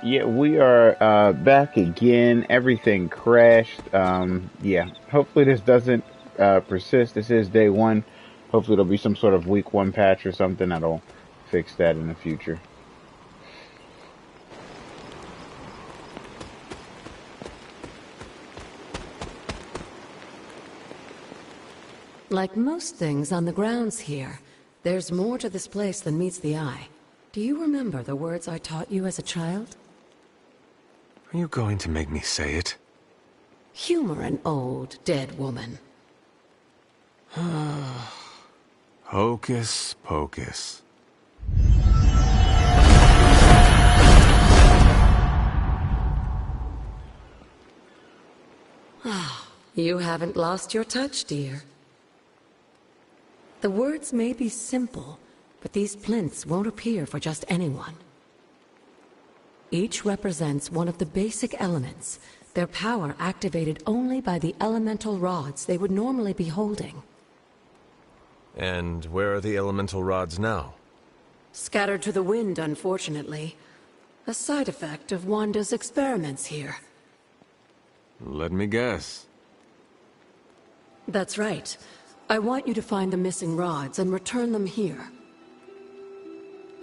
Yeah, we are back again. Everything crashed. Yeah, hopefully this doesn't persist. This is day one. Hopefully there'll be some sort of week one patch or something that'll fix that in the future. Like most things on the grounds here, there's more to this place than meets the eye. Do you remember the words I taught you as a child? Are you going to make me say it? Humor an old, dead woman. Hocus pocus. You haven't lost your touch, dear. The words may be simple, but these plinths won't appear for just anyone. Each represents one of the basic elements, their power activated only by the elemental rods they would normally be holding. And where are the elemental rods now? Scattered to the wind, unfortunately. A side effect of Wanda's experiments here. Let me guess. That's right. I want you to find the missing rods and return them here.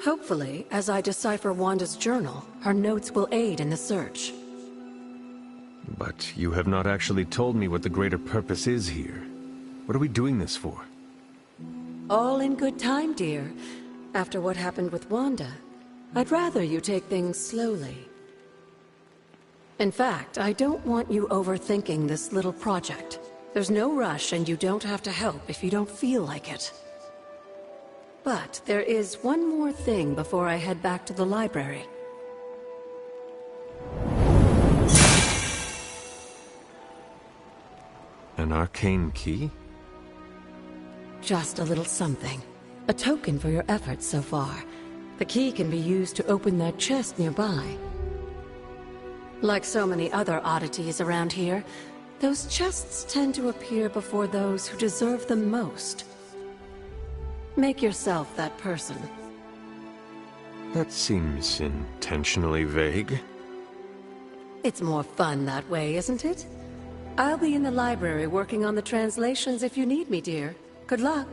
Hopefully, as I decipher Wanda's journal, her notes will aid in the search. But you have not actually told me what the greater purpose is here. What are we doing this for? All in good time, dear. After what happened with Wanda, I'd rather you take things slowly. In fact, I don't want you overthinking this little project. There's no rush, and you don't have to help if you don't feel like it. But there is one more thing before I head back to the library. An arcane key? Just a little something. A token for your efforts so far. The key can be used to open that chest nearby. Like so many other oddities around here, those chests tend to appear before those who deserve them most. Make yourself that person. That seems intentionally vague. It's more fun that way, isn't it? I'll be in the library working on the translations if you need me, dear. Good luck.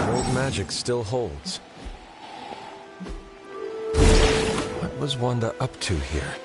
Old magic still holds. What was Wanda up to here?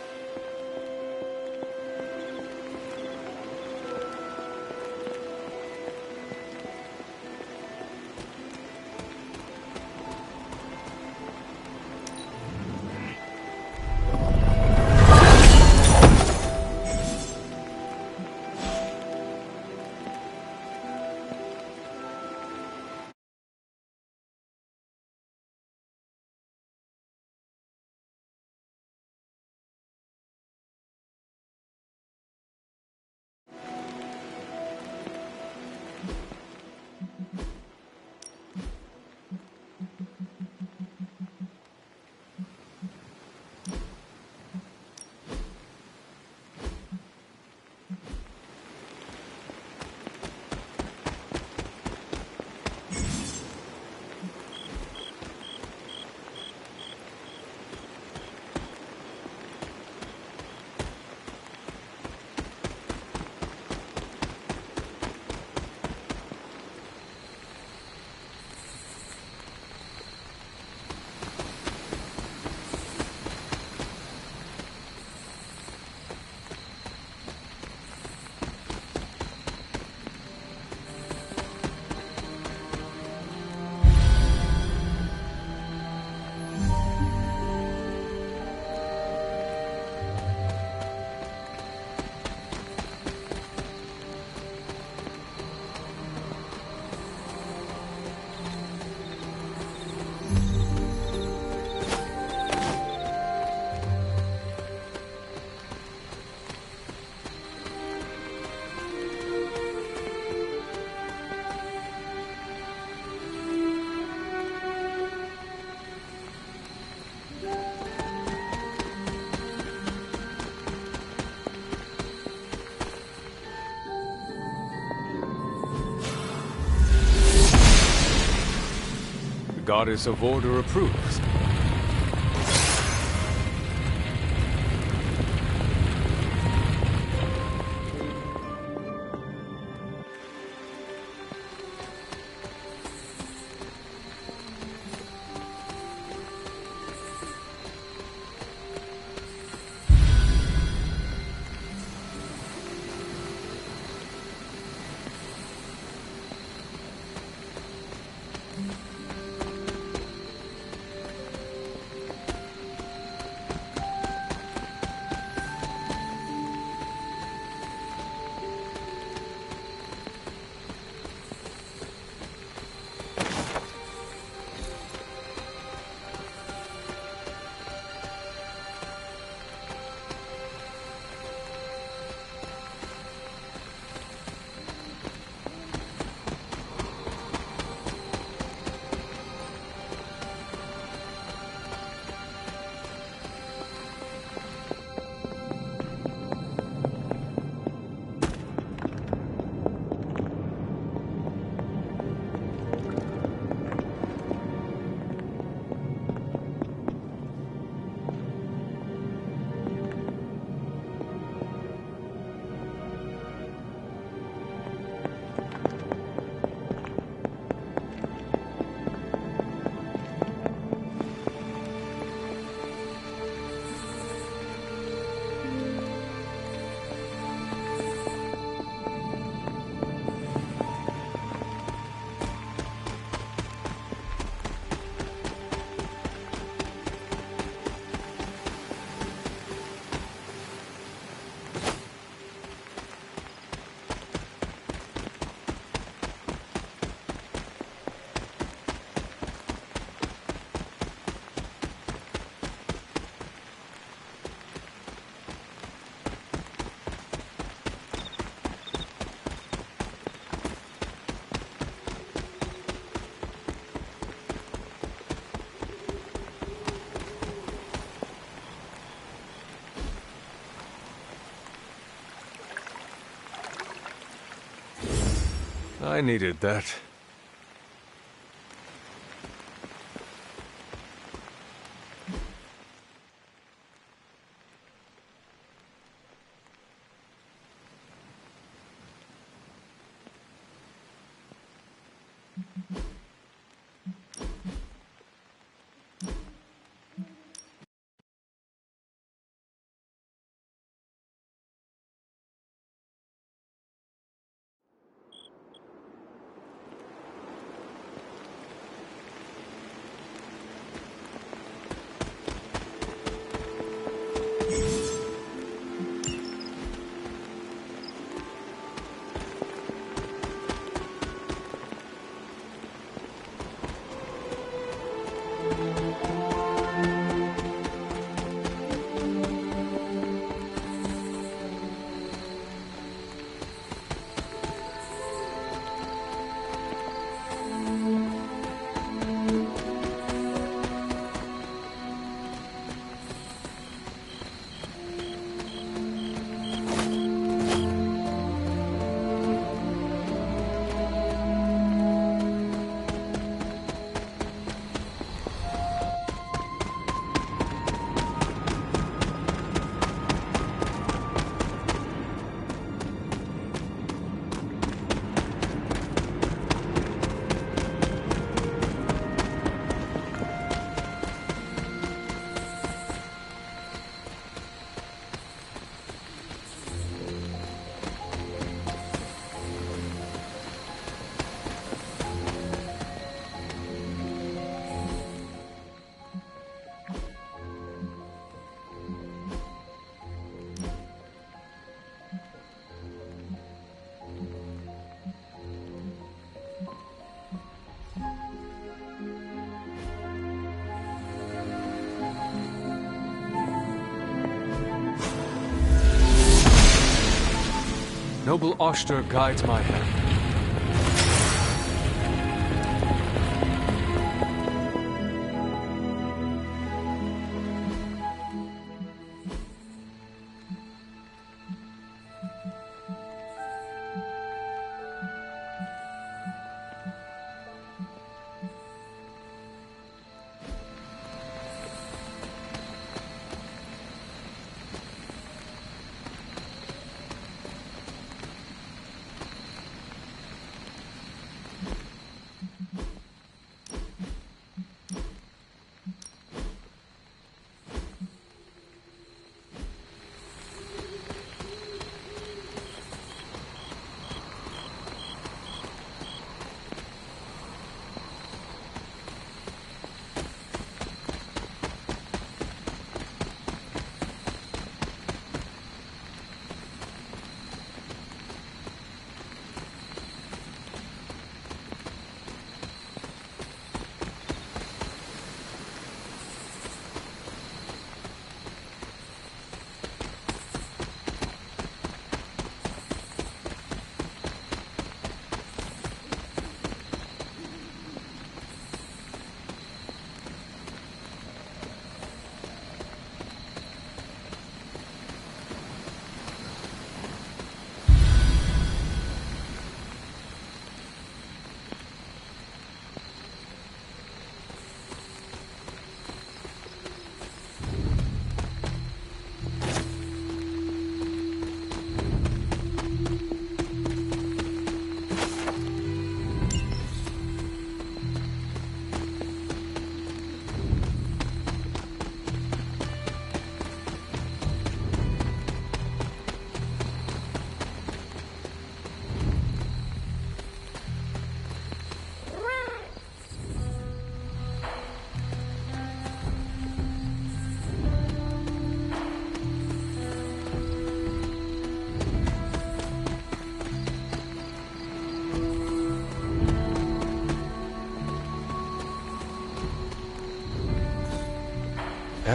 Goddess of Order approves. I needed that. Noble Oster guides my hand.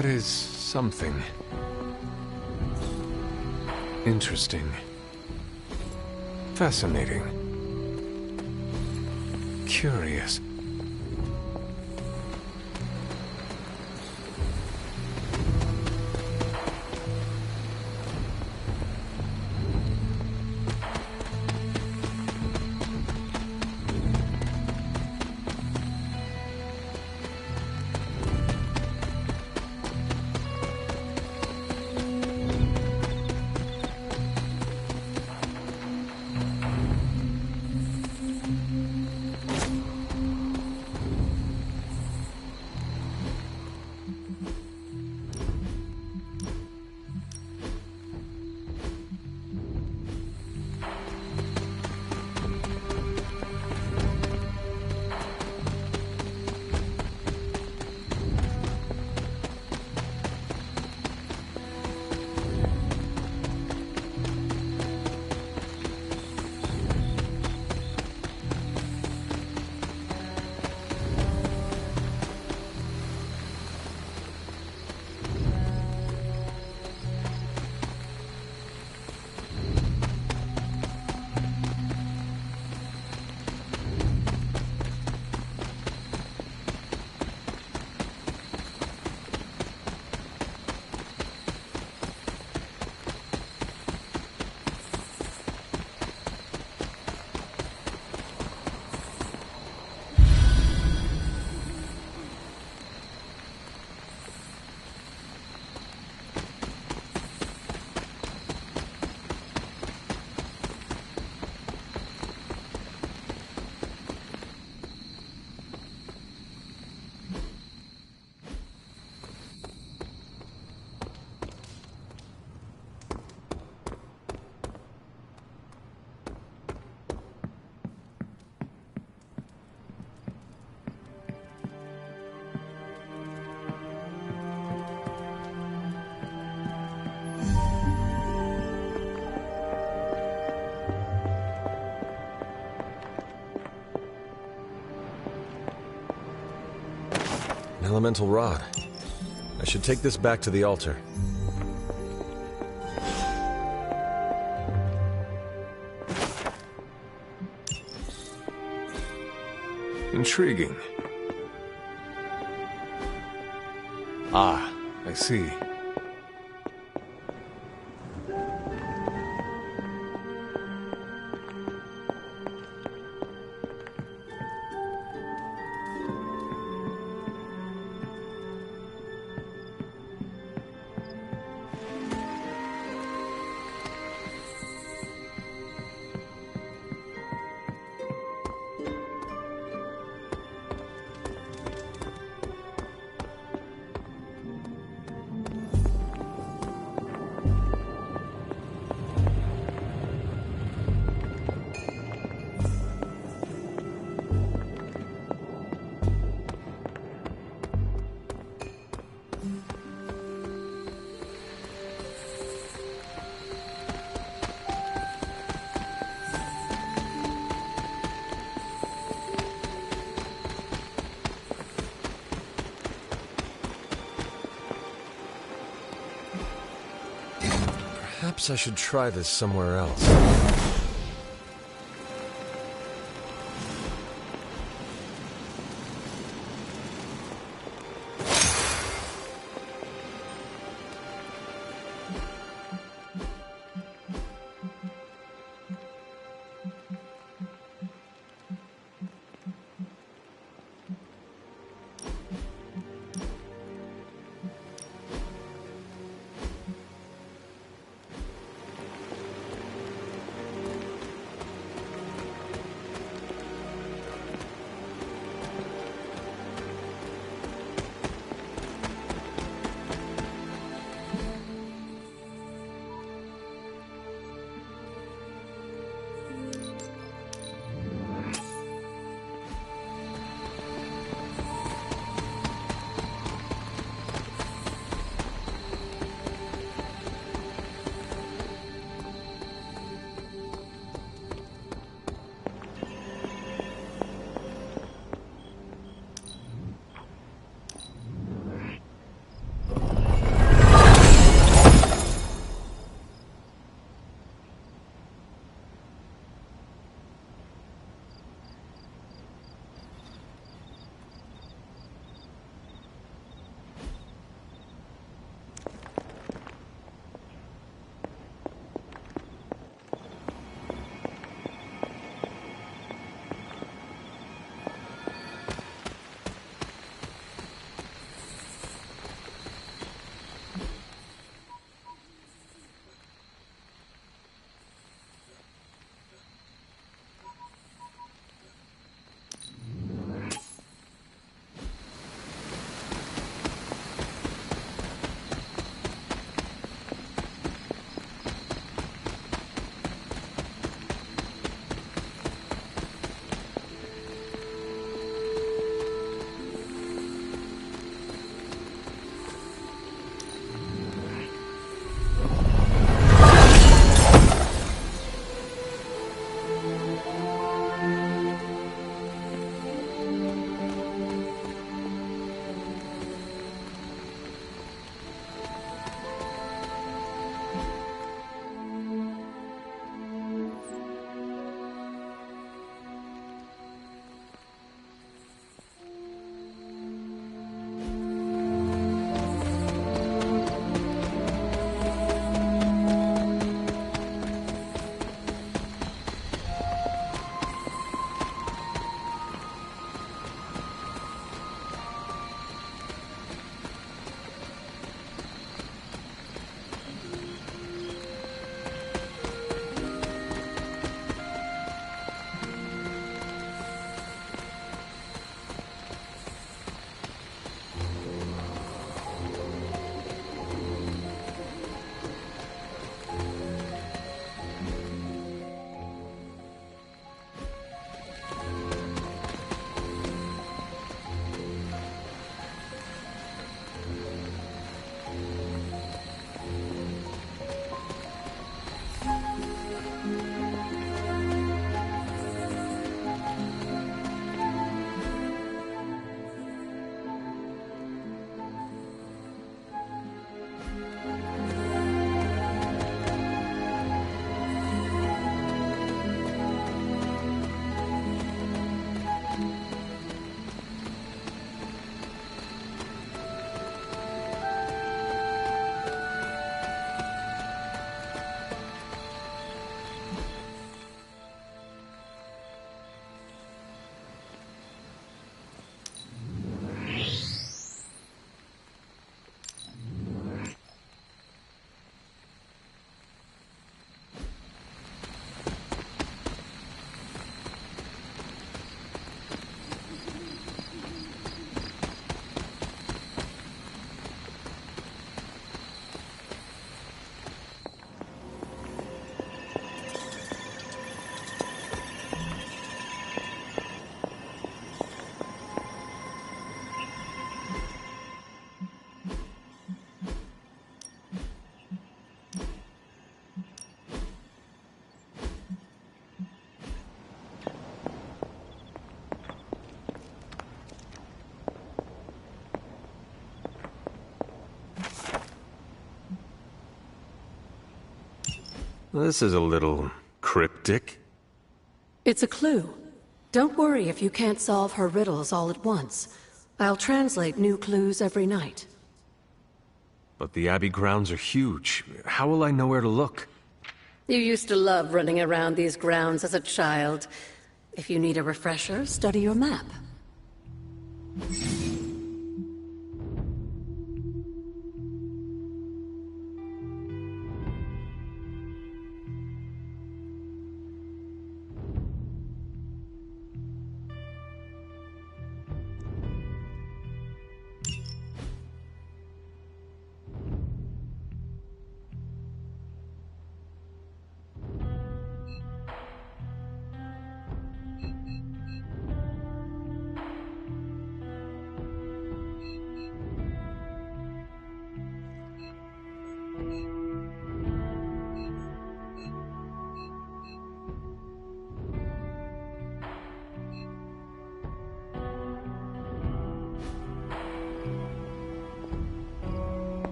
That is something. Interesting. Fascinating. Curious. An elemental rod. I should take this back to the altar. Intriguing. Ah, I see. Perhaps I should try this somewhere else. This is a little cryptic. It's a clue. Don't worry if you can't solve her riddles all at once. I'll translate new clues every night. But the Abbey grounds are huge. How will I know where to look? You used to love running around these grounds as a child. If you need a refresher, study your map.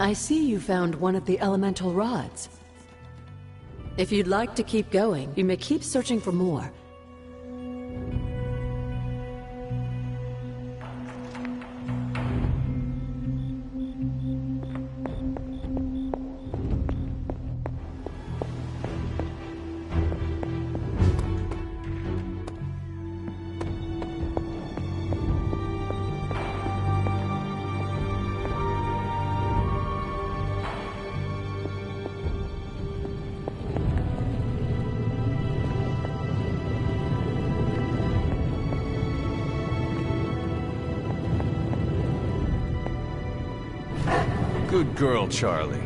I see you found one of the elemental rods. If you'd like to keep going, you may keep searching for more. Good girl, Charlie.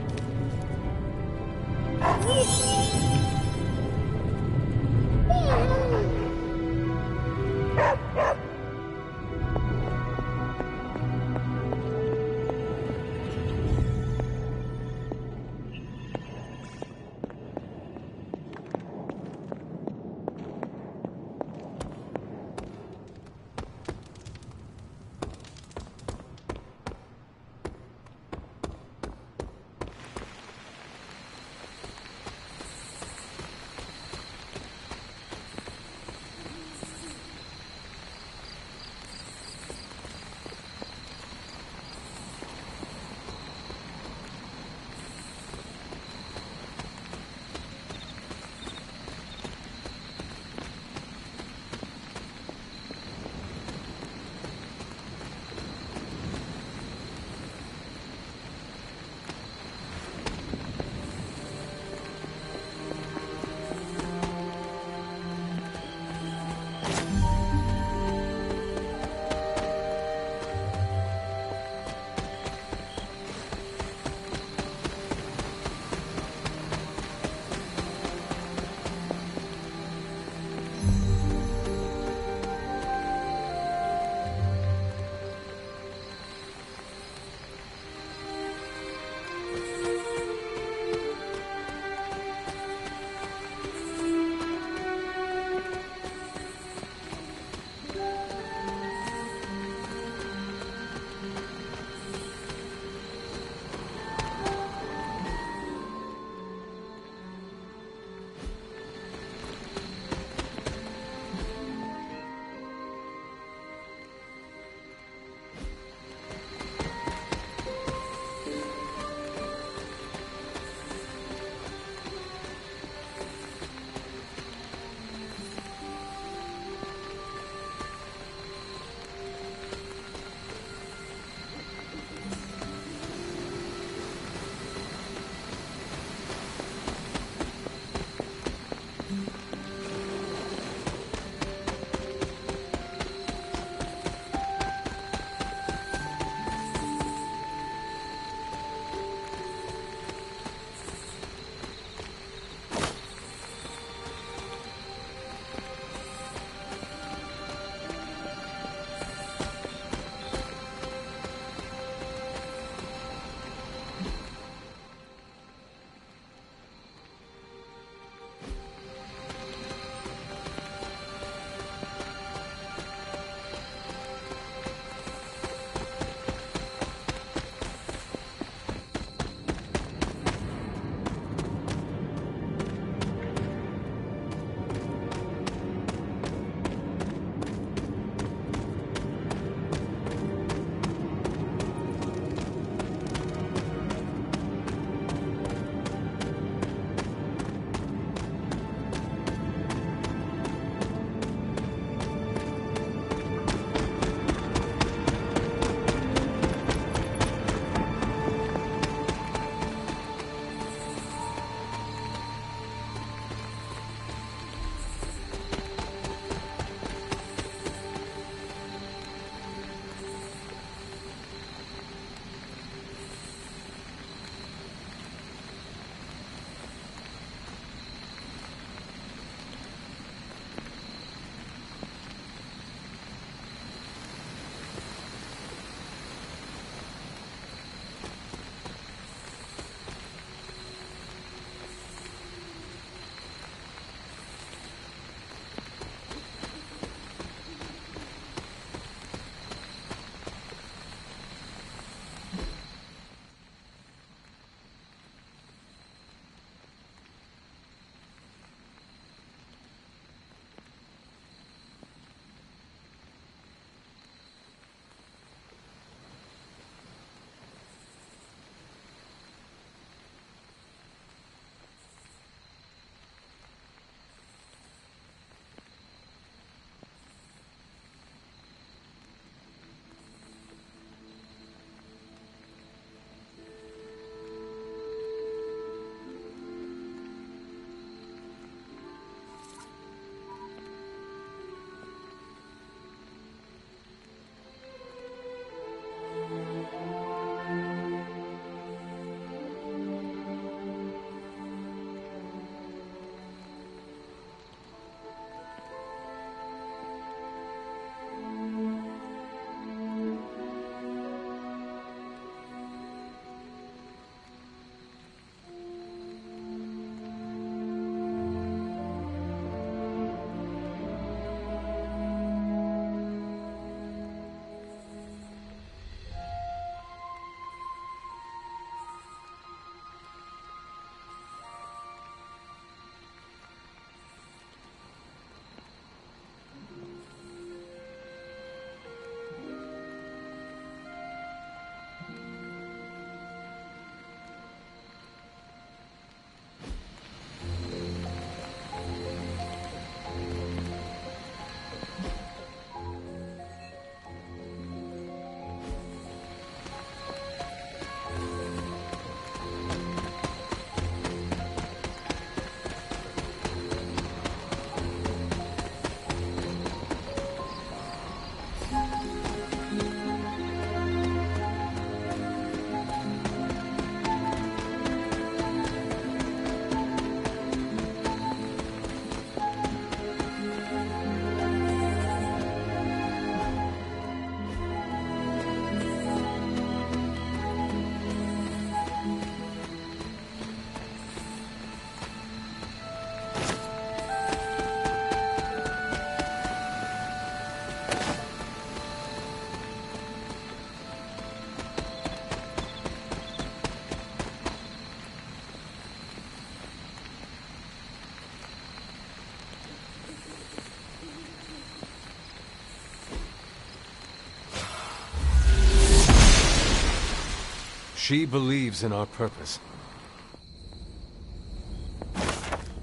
She believes in our purpose.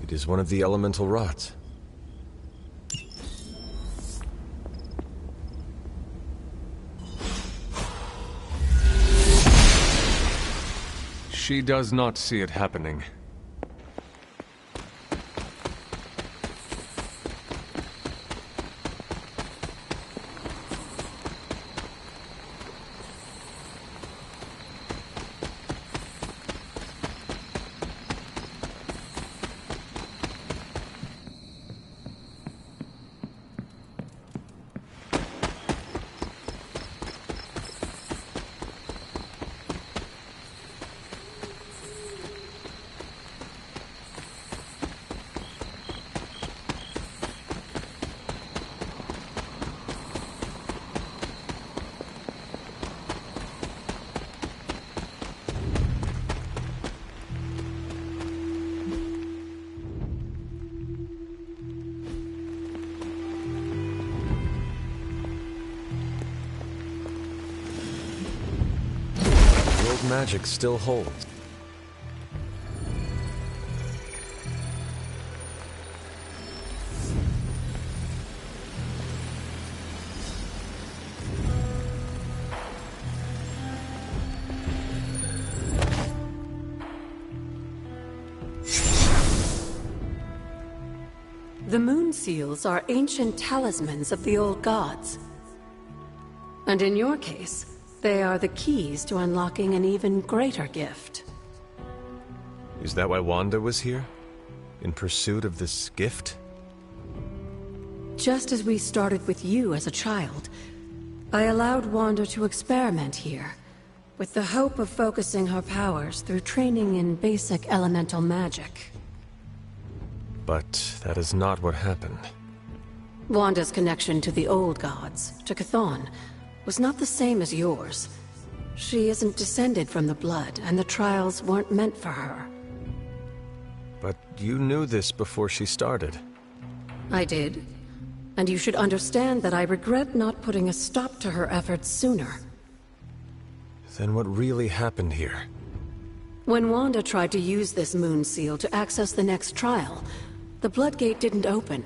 It is one of the elemental rods. She does not see it happening. Magic still holds. The moon seals are ancient talismans of the old gods. And in your case, they are the keys to unlocking an even greater gift. Is that why Wanda was here? In pursuit of this gift? Just as we started with you as a child, I allowed Wanda to experiment here, with the hope of focusing her powers through training in basic elemental magic. But that is not what happened. Wanda's connection to the old gods, to Chthon, was not the same as yours. She isn't descended from the blood, and the trials weren't meant for her. But you knew this before she started. I did. And you should understand that I regret not putting a stop to her efforts sooner. Then what really happened here? When Wanda tried to use this moon seal to access the next trial, the Bloodgate didn't open.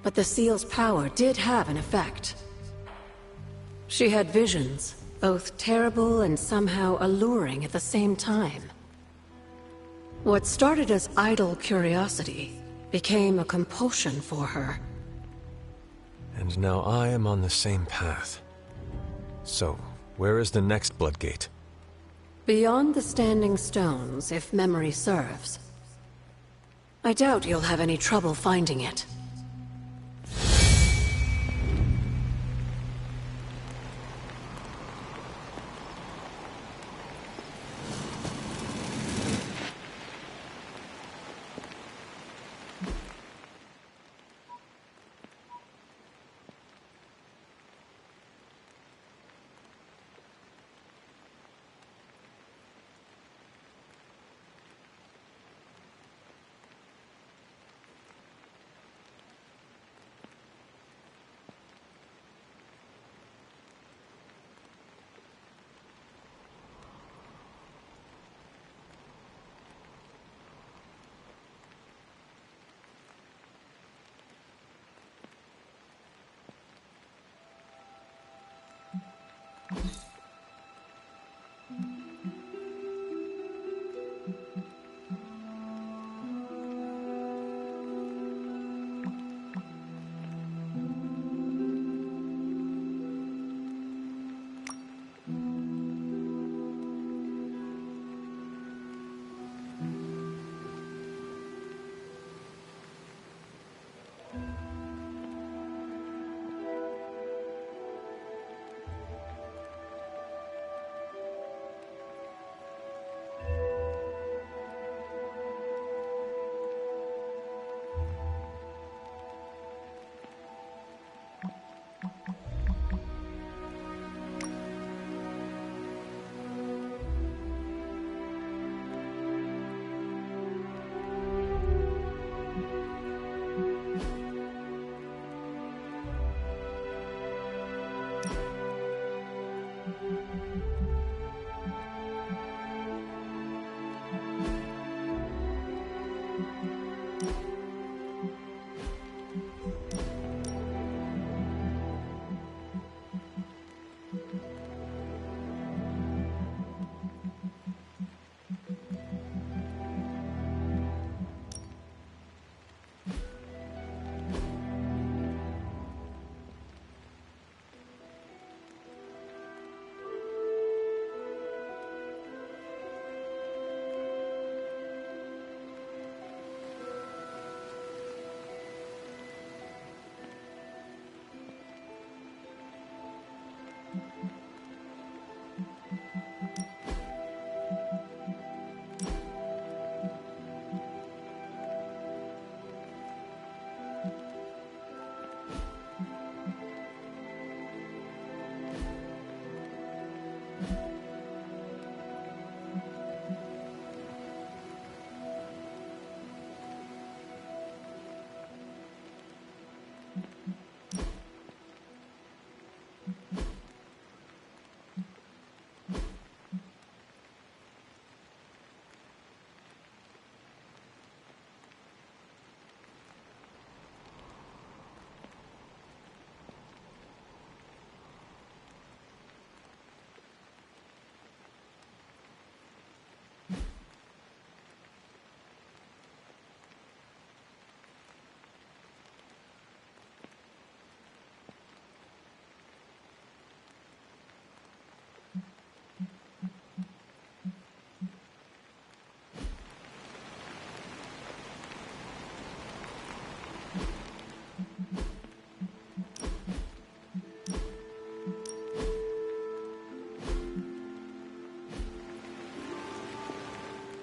But the seal's power did have an effect. She had visions, both terrible and somehow alluring at the same time. What started as idle curiosity became a compulsion for her. And now I am on the same path. So, where is the next Bloodgate? Beyond the Standing Stones, if memory serves. I doubt you'll have any trouble finding it.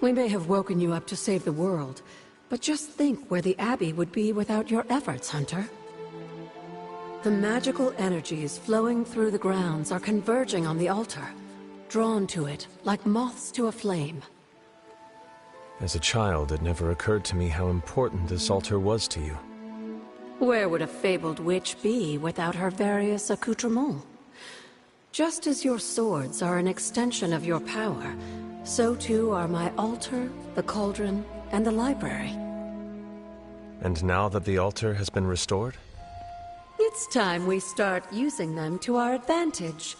We may have woken you up to save the world, but just think where the Abbey would be without your efforts, Hunter. The magical energies flowing through the grounds are converging on the altar, drawn to it like moths to a flame. As a child, it never occurred to me how important this altar was to you. Where would a fabled witch be without her various accoutrements? Just as your swords are an extension of your power, so too are my altar, the cauldron, and the library. And now that the altar has been restored? It's time we start using them to our advantage.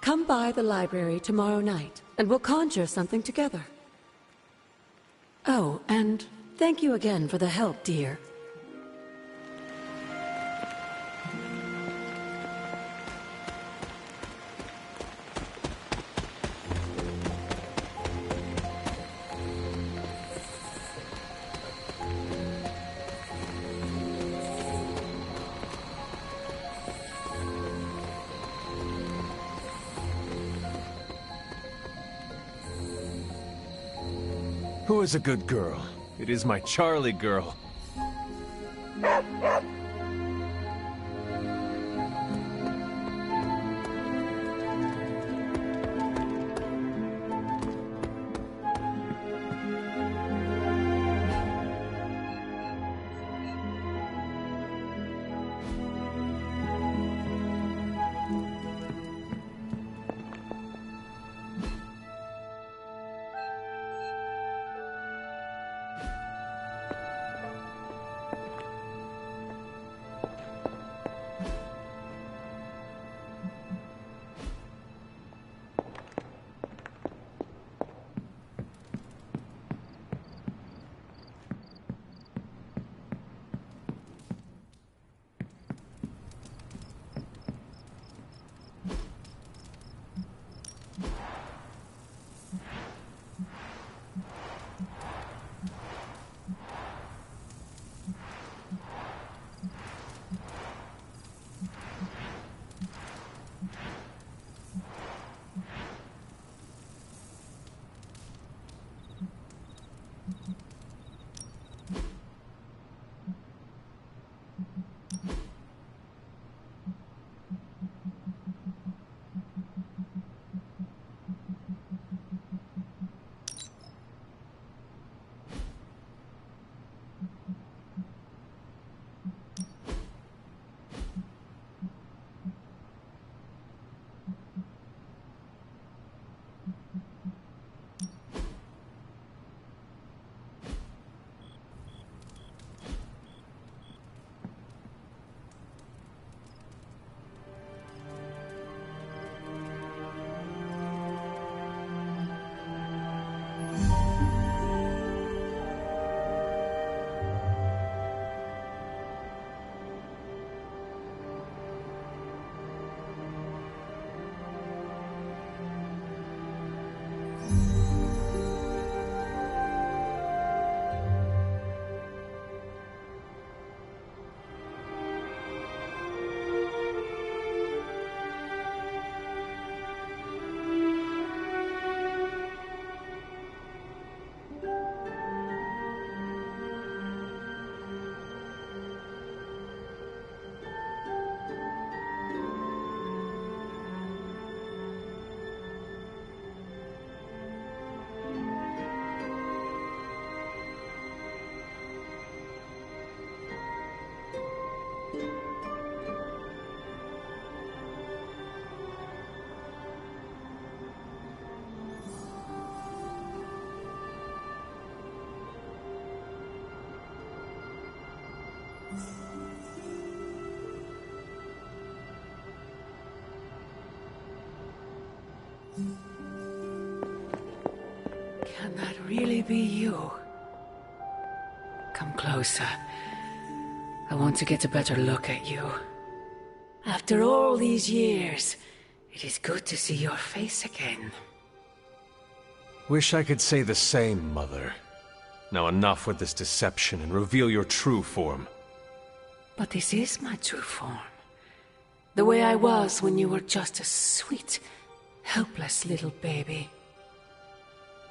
Come by the library tomorrow night, and we'll conjure something together. Oh, and thank you again for the help, dear. Who is a good girl? It is my Charlie girl. Can that really be you? Come closer. I want to get a better look at you. After all these years, it is good to see your face again. Wish I could say the same, Mother. Now enough with this deception and reveal your true form. But this is my true form. The way I was when you were just a sweet, helpless little baby.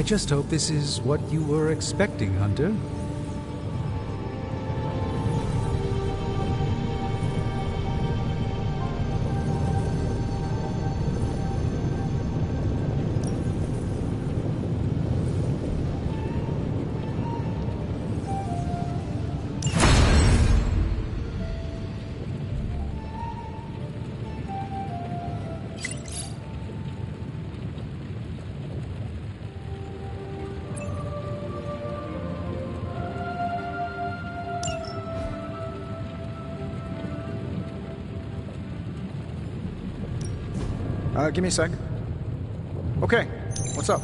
I just hope this is what you were expecting, Hunter. Give me a sec. Okay, what's up?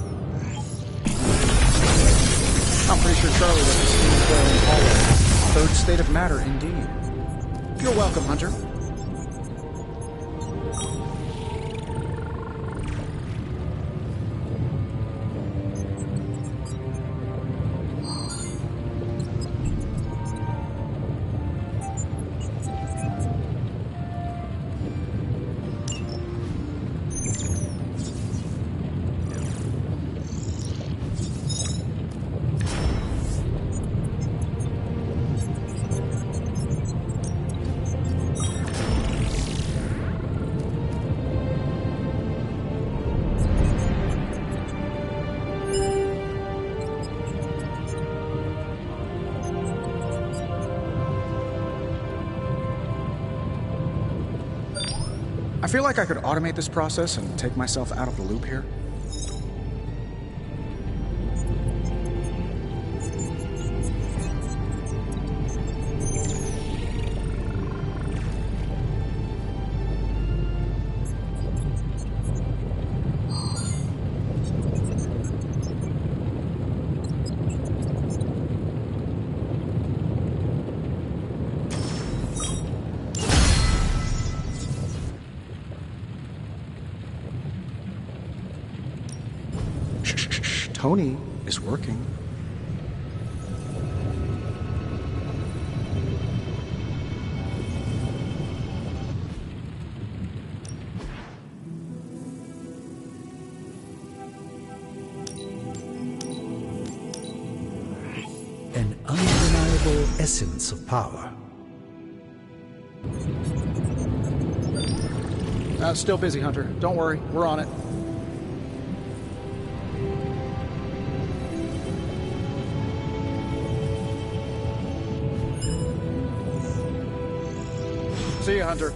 I'm pretty sure Charlie was received there in Hollow. Third state of matter, indeed. You're welcome, Hunter. I feel like I could automate this process and take myself out of the loop here. Tony is working. An undeniable essence of power. Still busy, Hunter. Don't worry, we're on it. See you, Hunter.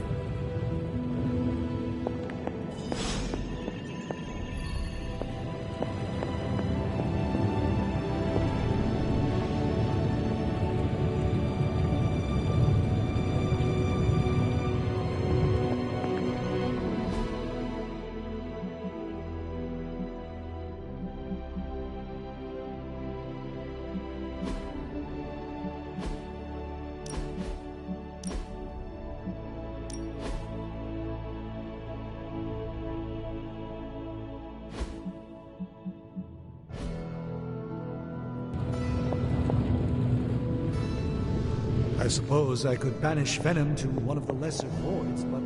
I suppose I could banish Venom to one of the lesser voids, but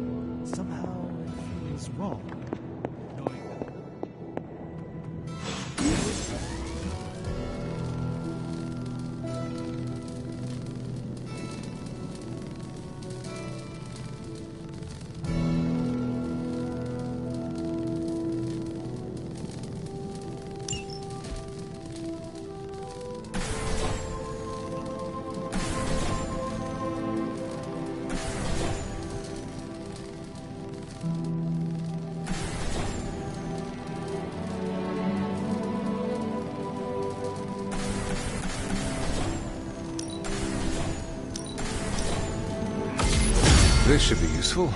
somehow it feels wrong. This should be useful.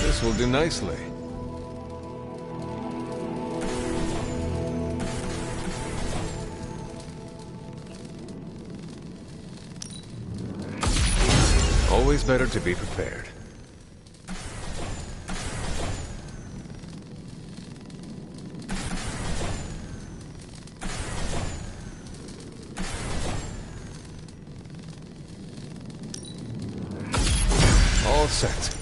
This will do nicely. Always better to be prepared. All set.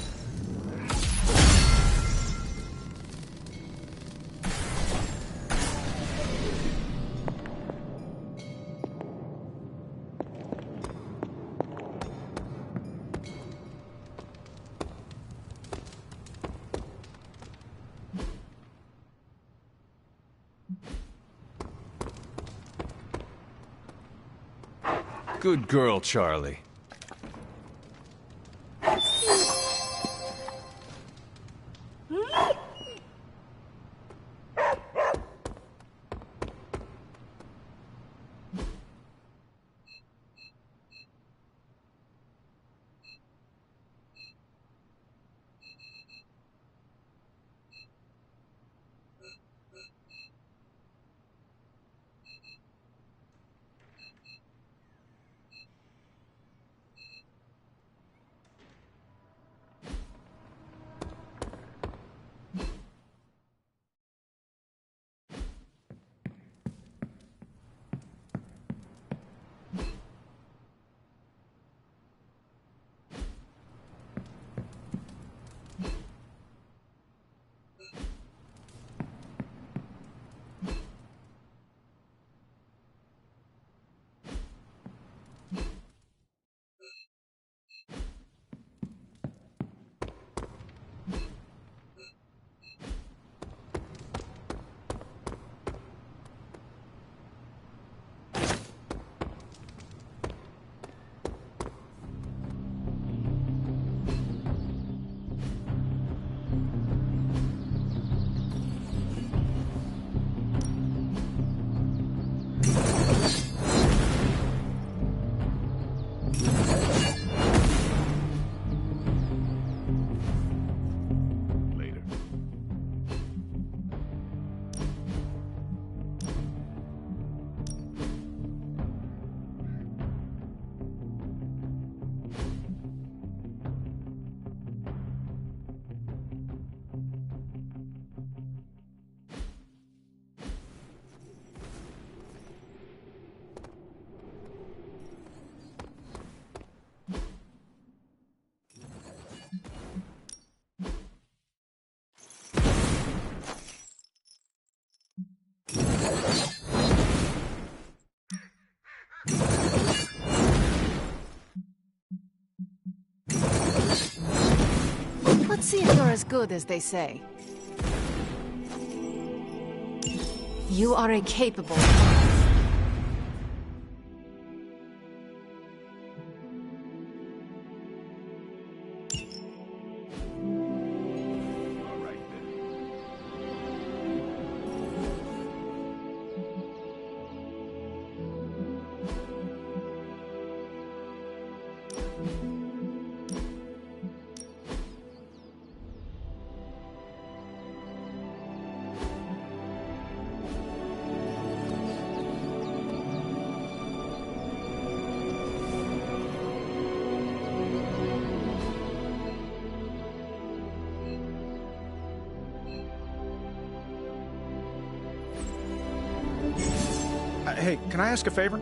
Good girl, Charlie. Let's see if you're as good as they say. You are a capable... Hey, can I ask a favor?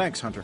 Thanks, Hunter.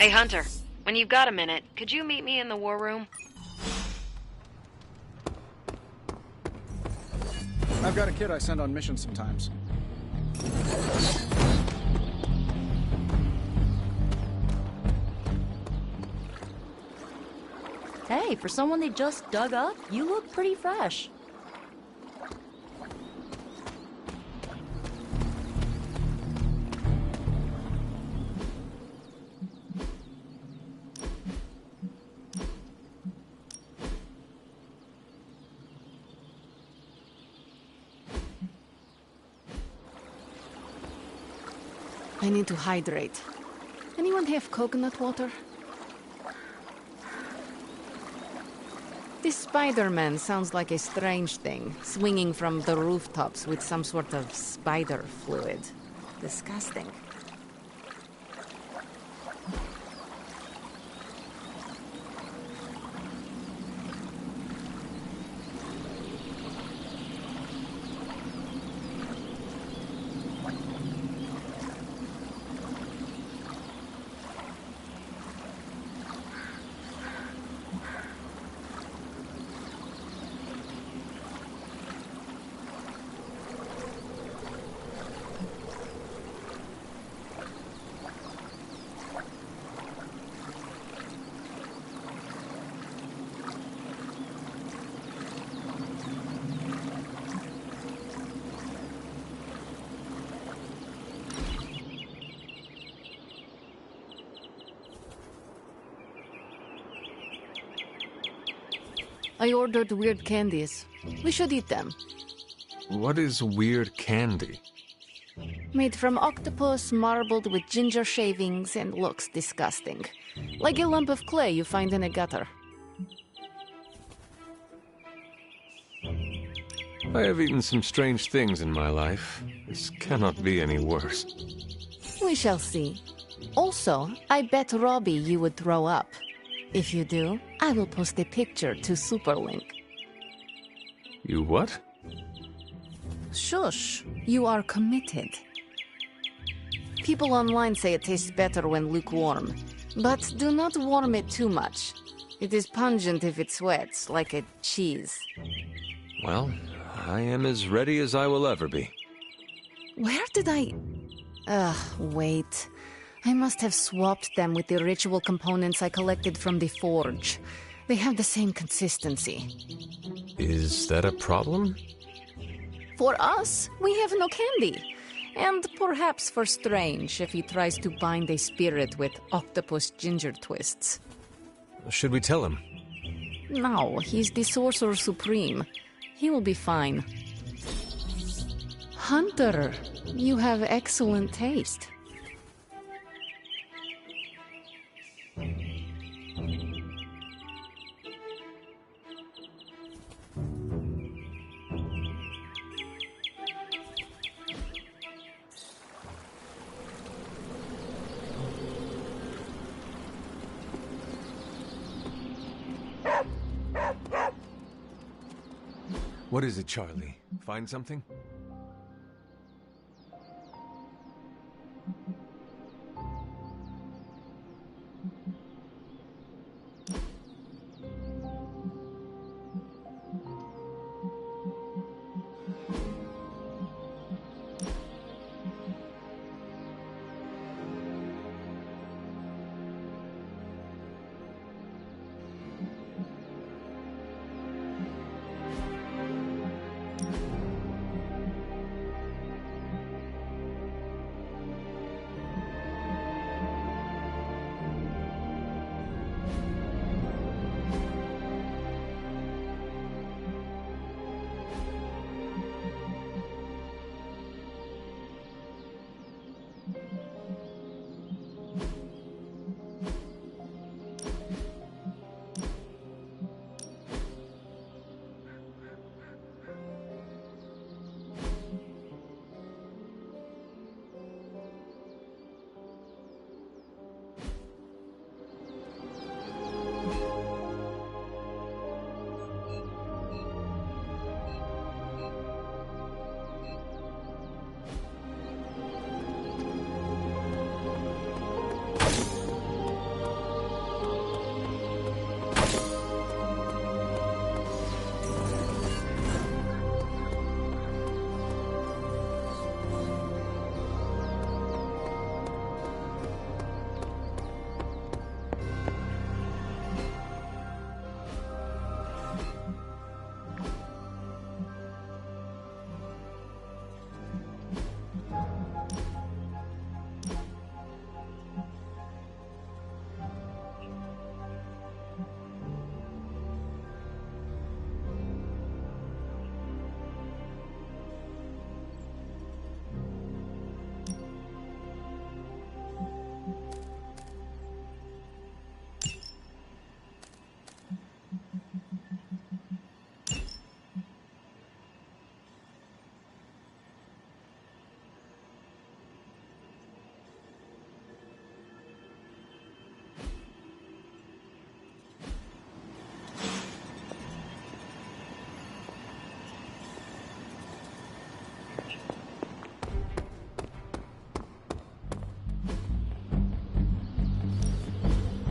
Hey, Hunter. When you've got a minute, could you meet me in the war room? I've got a kid I send on missions sometimes. Hey, for someone they just dug up, you look pretty fresh. I need to hydrate. Anyone have coconut water? This Spider-Man sounds like a strange thing, swinging from the rooftops with some sort of spider fluid. Disgusting. I ordered weird candies. We should eat them. What is weird candy? Made from octopus, marbled with ginger shavings, and looks disgusting. Like a lump of clay you find in a gutter. I have eaten some strange things in my life. This cannot be any worse. We shall see. Also, I bet Robbie you would throw up. If you do, I will post a picture to Superlink. You what? Shush, you are committed. People online say it tastes better when lukewarm, but do not warm it too much. It is pungent if it sweats, like a cheese. Well, I am as ready as I will ever be. Where did I... wait. I must have swapped them with the ritual components I collected from the forge. They have the same consistency. Is that a problem? For us, we have no candy. And perhaps for Strange if he tries to bind a spirit with octopus ginger twists. Should we tell him? No, he's the Sorcerer Supreme. He will be fine. Hunter, you have excellent taste. What is it, Charlie? Find something?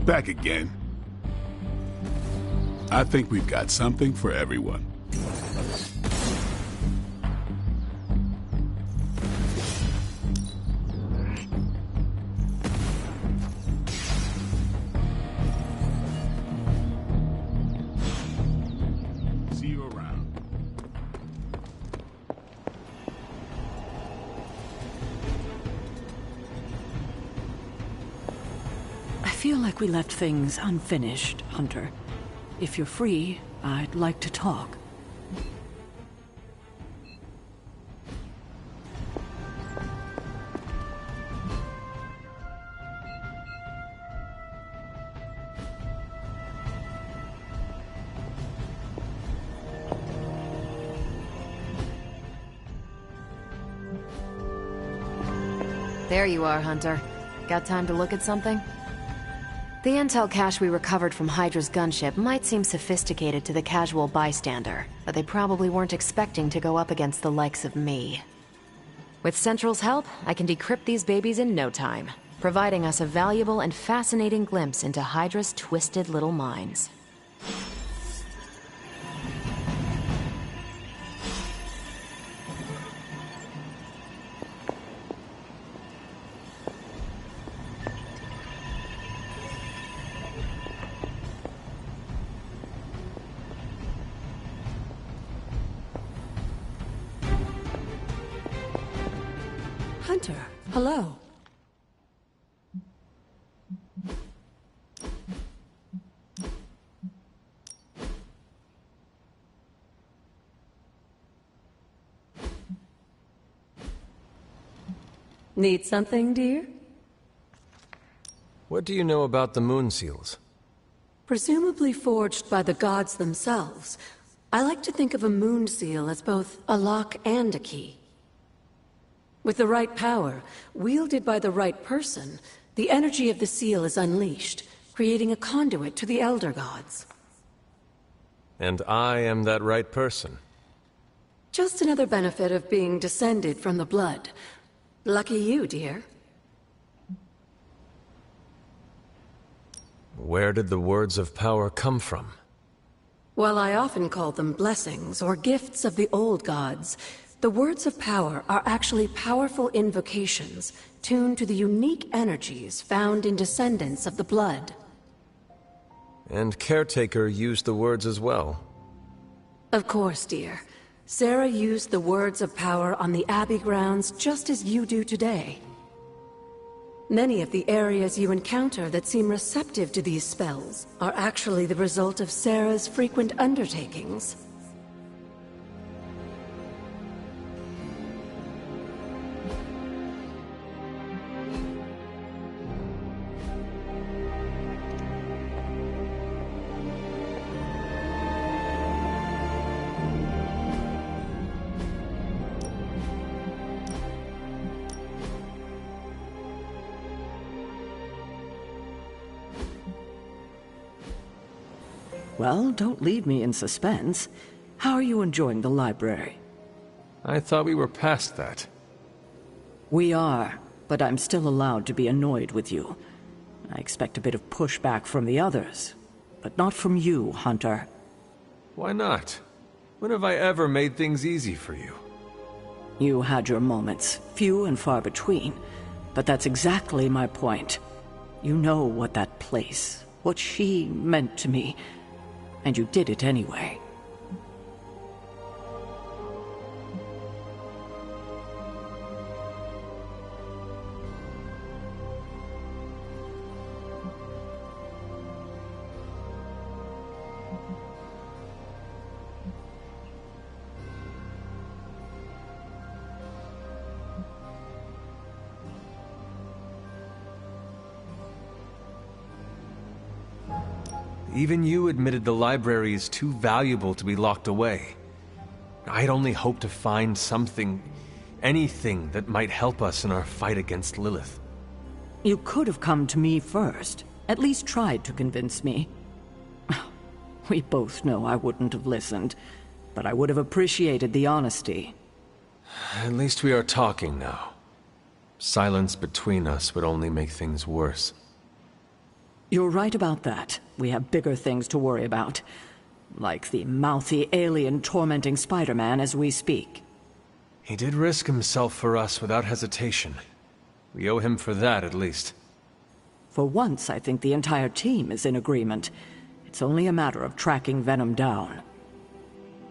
Back again. I think we've got something for everyone. See you around. I feel like we left things unfinished, Hunter. If you're free, I'd like to talk. There you are, Hunter. Got time to look at something? The intel cache we recovered from Hydra's gunship might seem sophisticated to the casual bystander, but they probably weren't expecting to go up against the likes of me. With Central's help, I can decrypt these babies in no time, providing us a valuable and fascinating glimpse into Hydra's twisted little minds. Hunter, hello. Need something, dear? What do you know about the moon seals? Presumably forged by the gods themselves. I like to think of a moon seal as both a lock and a key. With the right power, wielded by the right person, the energy of the seal is unleashed, creating a conduit to the Elder Gods. And I am that right person. Just another benefit of being descended from the blood. Lucky you, dear. Where did the words of power come from? While I often call them blessings or gifts of the old gods, the words of power are actually powerful invocations tuned to the unique energies found in descendants of the blood. And Caretaker used the words as well. Of course, dear. Sarah used the words of power on the Abbey grounds just as you do today. Many of the areas you encounter that seem receptive to these spells are actually the result of Sarah's frequent undertakings. Well, don't leave me in suspense. How are you enjoying the library? I thought we were past that. We are, but I'm still allowed to be annoyed with you. I expect a bit of pushback from the others, but not from you, Hunter. Why not? When have I ever made things easy for you? You had your moments, few and far between, but that's exactly my point. You know what that place, what she meant to me, and you did it anyway. Even you admitted the library is too valuable to be locked away. I'd only hoped to find something, anything that might help us in our fight against Lilith. You could have come to me first, at least tried to convince me. We both know I wouldn't have listened, but I would have appreciated the honesty. At least we are talking now. Silence between us would only make things worse. You're right about that. We have bigger things to worry about. Like the mouthy alien tormenting Spider-Man as we speak. He did risk himself for us without hesitation. We owe him for that, at least. For once, I think the entire team is in agreement. It's only a matter of tracking Venom down.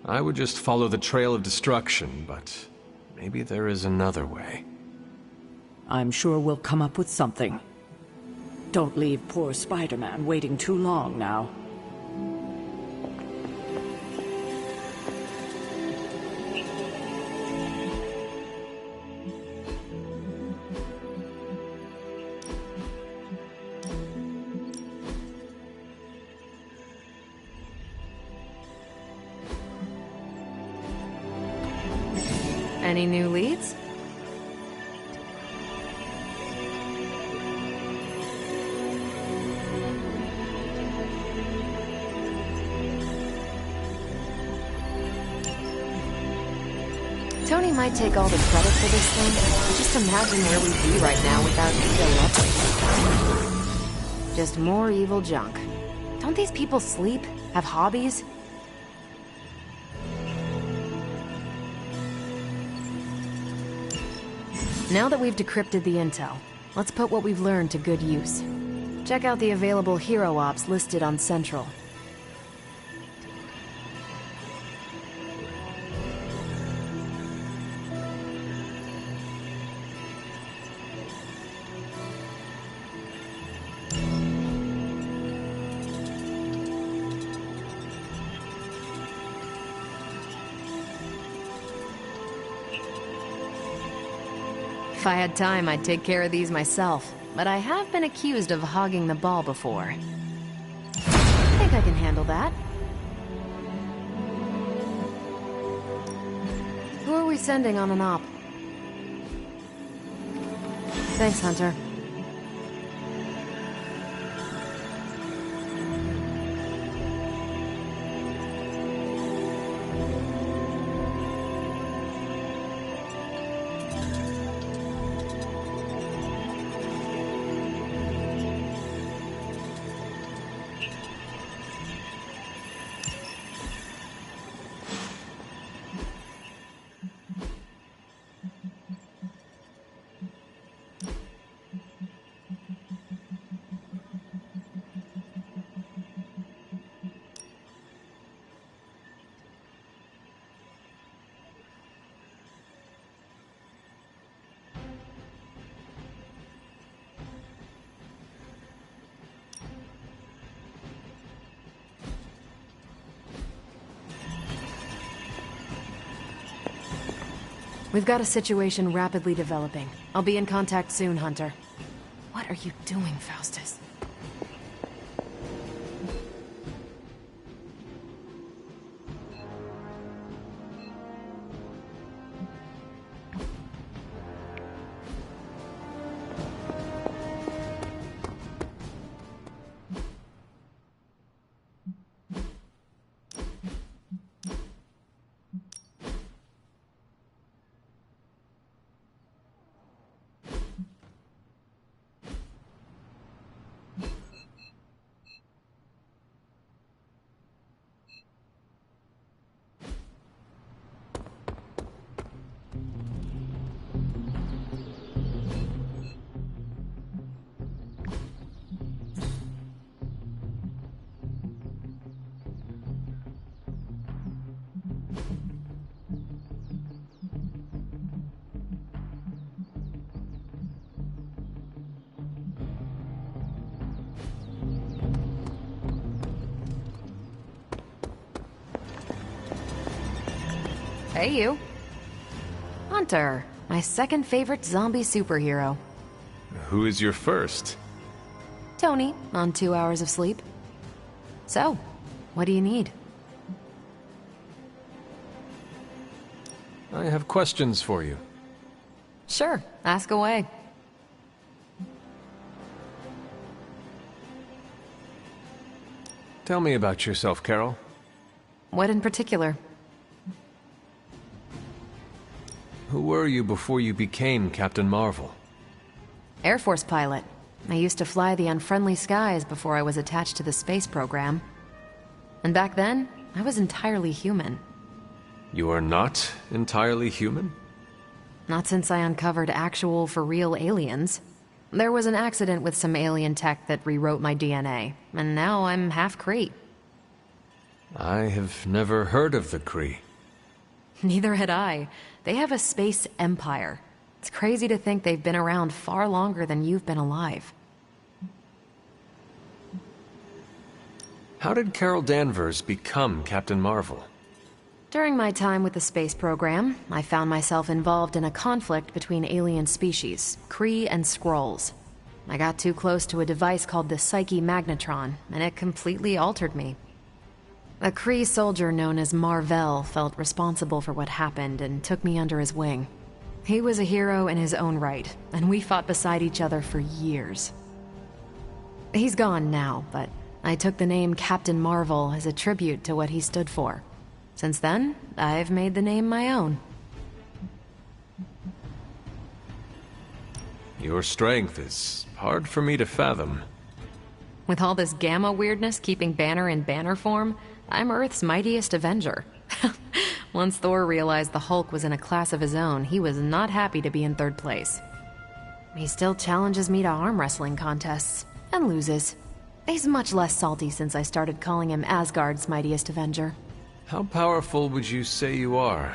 I would just follow the trail of destruction, but maybe there is another way. I'm sure we'll come up with something. Don't leave poor Spider-Man waiting too long now. Any new leads? Tony might take all the credit for this thing. Just imagine where we'd be right now without Ida Loveridge. Just more evil junk. Don't these people sleep? Have hobbies? Now that we've decrypted the intel, let's put what we've learned to good use. Check out the available hero ops listed on Central. If I had time, I'd take care of these myself, but I have been accused of hogging the ball before. I think I can handle that. Who are we sending on an op? Thanks, Hunter. We've got a situation rapidly developing. I'll be in contact soon, Hunter. What are you doing, Faustus? Hey, you. Hunter, my second favorite zombie superhero. Who is your first? Tony, on 2 hours of sleep. So, what do you need? I have questions for you. Sure, ask away. Tell me about yourself, Carol. What in particular? Who were you before you became Captain Marvel? Air Force pilot. I used to fly the unfriendly skies before I was attached to the space program. And back then, I was entirely human. You are not entirely human? Not since I uncovered actual, for real aliens. There was an accident with some alien tech that rewrote my DNA, and now I'm half Kree. I have never heard of the Kree. Neither had I. They have a space empire. It's crazy to think they've been around far longer than you've been alive. How did Carol Danvers become Captain Marvel? During my time with the space program, I found myself involved in a conflict between alien species, Kree and Skrulls. I got too close to a device called the Psyche Magnetron, and it completely altered me. A Kree soldier known as Mar-Vell felt responsible for what happened and took me under his wing. He was a hero in his own right, and we fought beside each other for years. He's gone now, but I took the name Captain Marvel as a tribute to what he stood for. Since then, I've made the name my own. Your strength is hard for me to fathom. With all this Gamma weirdness keeping Banner in banner form, I'm Earth's mightiest Avenger. Once Thor realized the Hulk was in a class of his own, he was not happy to be in third place. He still challenges me to arm wrestling contests, and loses. He's much less salty since I started calling him Asgard's mightiest Avenger. How powerful would you say you are?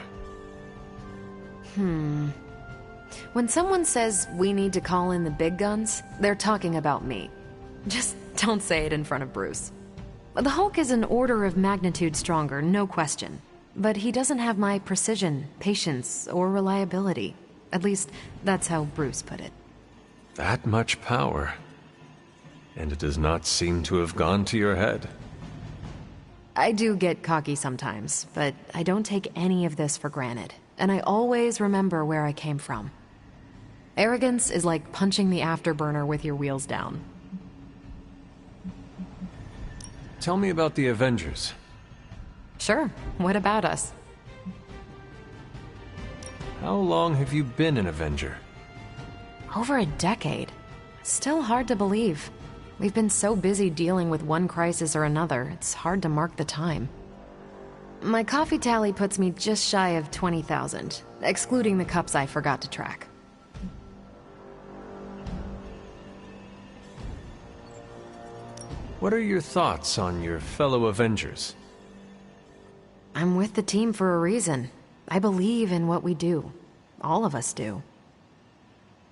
When someone says we need to call in the big guns, they're talking about me. Just don't say it in front of Bruce. The Hulk is an order of magnitude stronger, no question. But he doesn't have my precision, patience, or reliability. At least, that's how Bruce put it. That much power. And it does not seem to have gone to your head. I do get cocky sometimes, but I don't take any of this for granted. And I always remember where I came from. Arrogance is like punching the afterburner with your wheels down. Tell me about the Avengers. Sure, what about us? How long have you been an Avenger? Over a decade. Still hard to believe. We've been so busy dealing with one crisis or another, it's hard to mark the time. My coffee tally puts me just shy of 20,000, excluding the cups I forgot to track. What are your thoughts on your fellow Avengers? I'm with the team for a reason. I believe in what we do. All of us do.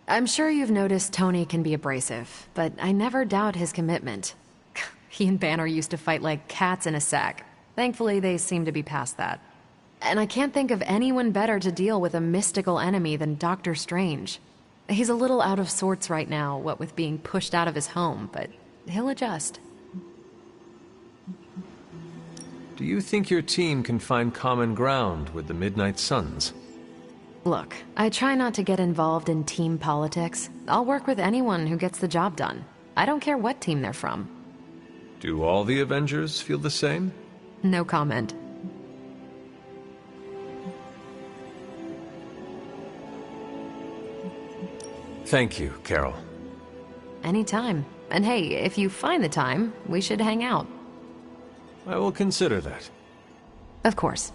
I'm sure you've noticed Tony can be abrasive, but I never doubt his commitment. He and Banner used to fight like cats in a sack. Thankfully, they seem to be past that. And I can't think of anyone better to deal with a mystical enemy than Doctor Strange. He's a little out of sorts right now, what with being pushed out of his home, but he'll adjust. Do you think your team can find common ground with the Midnight Suns? Look, I try not to get involved in team politics. I'll work with anyone who gets the job done. I don't care what team they're from. Do all the Avengers feel the same? No comment. Thank you, Carol. Anytime. And hey, if you find the time, we should hang out. I will consider that. Of course.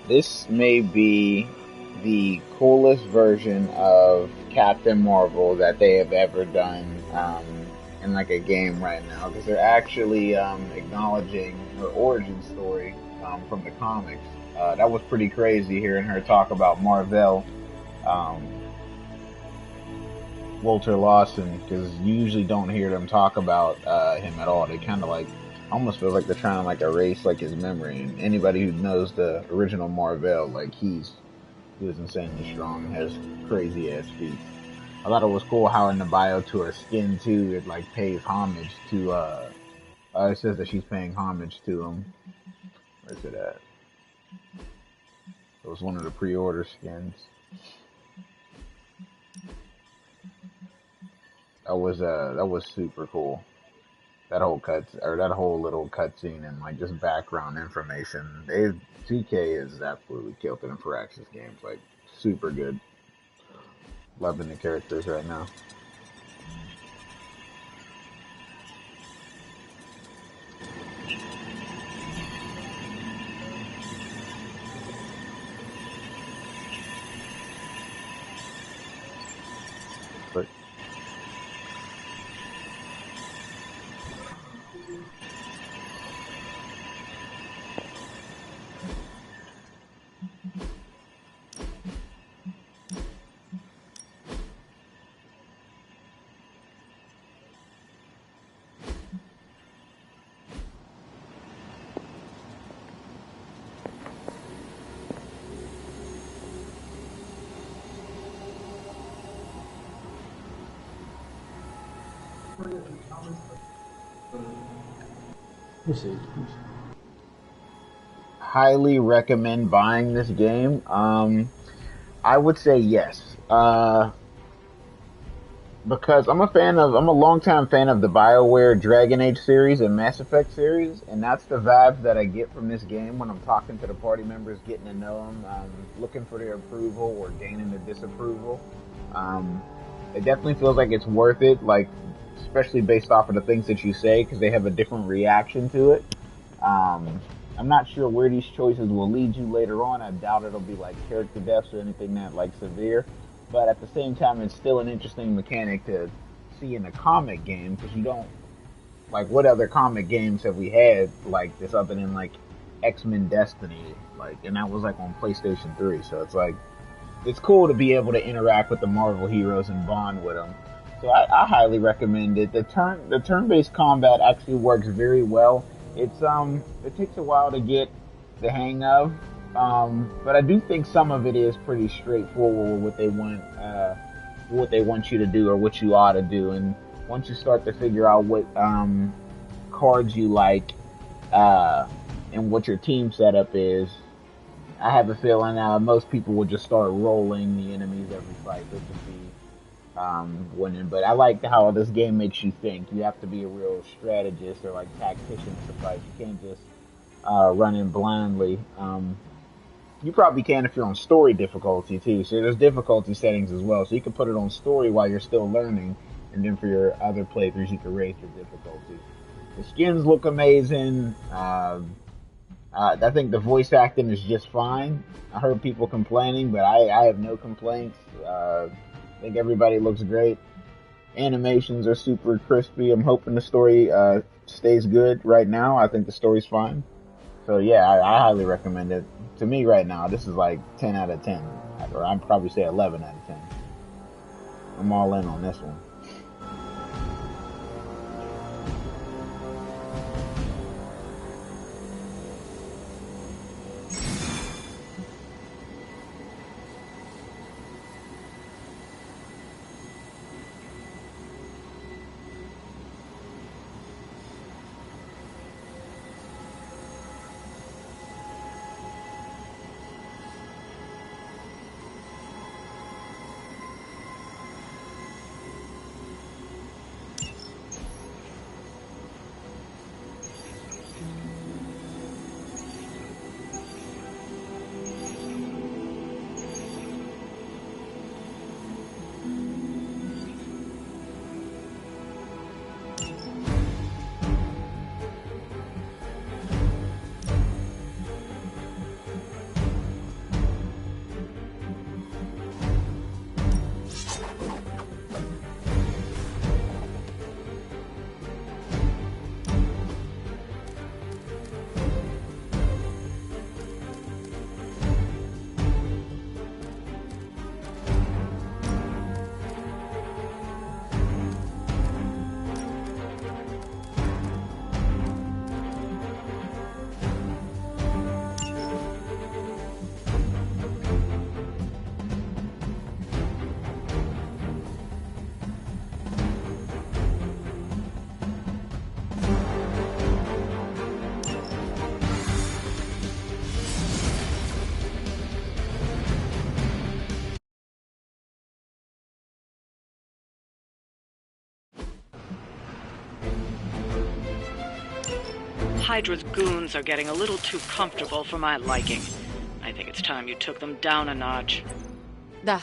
This may be the coolest version of Captain Marvel that they have ever done in like a game right now, because they're actually acknowledging her origin story from the comics. That was pretty crazy hearing her talk about Mar-Vell, Walter Lawson, because you usually don't hear them talk about him at all. They kind of like almost feel like they're trying to like erase like his memory. And anybody who knows the original Mar-Vell, like he was insanely strong and has crazy ass feet. I thought it was cool how in the bio to her skin too, it like pays homage to it says that she's paying homage to him. Where's it at? It was one of the pre-order skins. That was super cool. that whole little cutscene and like just background information. 2K is absolutely killed it in Firaxis games. Like super good. Loving the characters right now. But highly recommend buying this game. I would say yes. Because I'm a longtime fan of the BioWare Dragon Age series and Mass Effect series, and that's the vibes that I get from this game when I'm talking to the party members, getting to know them, looking for their approval or gaining their disapproval. It definitely feels like it's worth it, like, especially based off of the things that you say, because they have a different reaction to it. I'm not sure where these choices will lead you later on. I doubt it'll be like character deaths or anything that like severe. But at the same time, it's still an interesting mechanic to see in a comic game, because you don't, like, what other comic games have we had like this other than like X-Men Destiny, like, and that was like on PlayStation 3. So it's like, it's cool to be able to interact with the Marvel heroes and bond with them. So I highly recommend it. The turn-based combat actually works very well. It takes a while to get the hang of. But I do think some of it is pretty straightforward with what they want you to do or what you ought to do. And once you start to figure out what cards you like and what your team setup is, I have a feeling most people will just start rolling the enemies every fight. They'll just be winning. But I like how this game makes you think. You have to be a real strategist or like tactician in the fight. You can't just run in blindly. You probably can if you're on story difficulty too. So there's difficulty settings as well. So you can put it on story while you're still learning, and then for your other playthroughs you can raise your difficulty. The skins look amazing. I think the voice acting is just fine. I heard people complaining, but I have no complaints. I think everybody looks great. Animations are super crispy. I'm hoping the story stays good right now. I think the story's fine. So yeah, I highly recommend it. To me right now, this is like 10 out of 10. Or I'd probably say 11 out of 10. I'm all in on this one. Hydra's goons are getting a little too comfortable for my liking. I think it's time you took them down a notch. Da.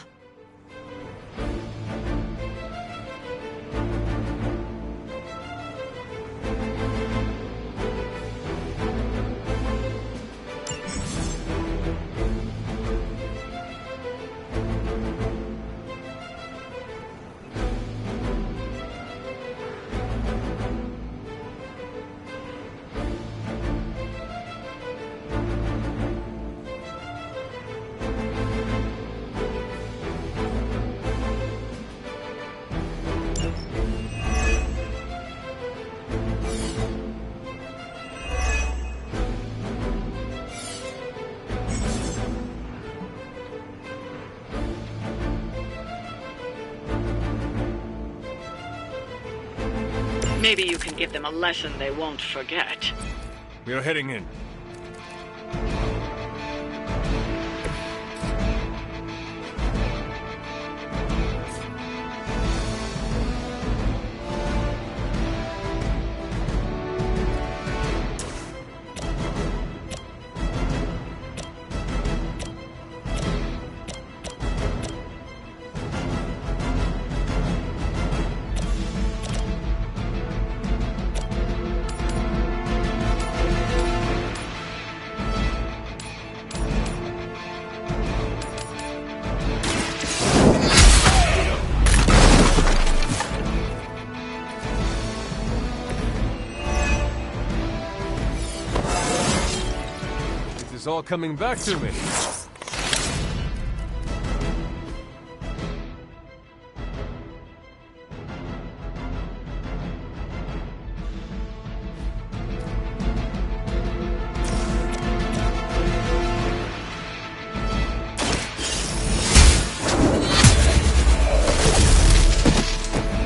Maybe you can give them a lesson they won't forget. We are heading in. It's all coming back to me.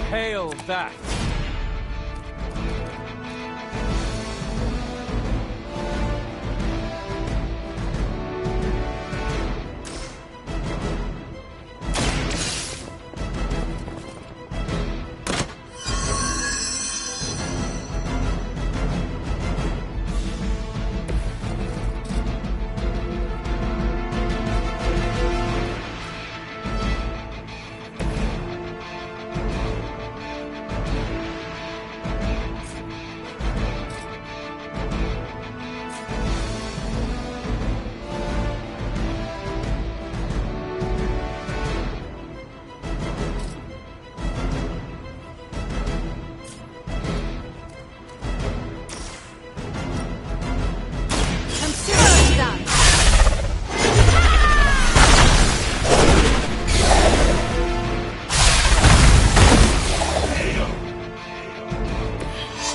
Hail that!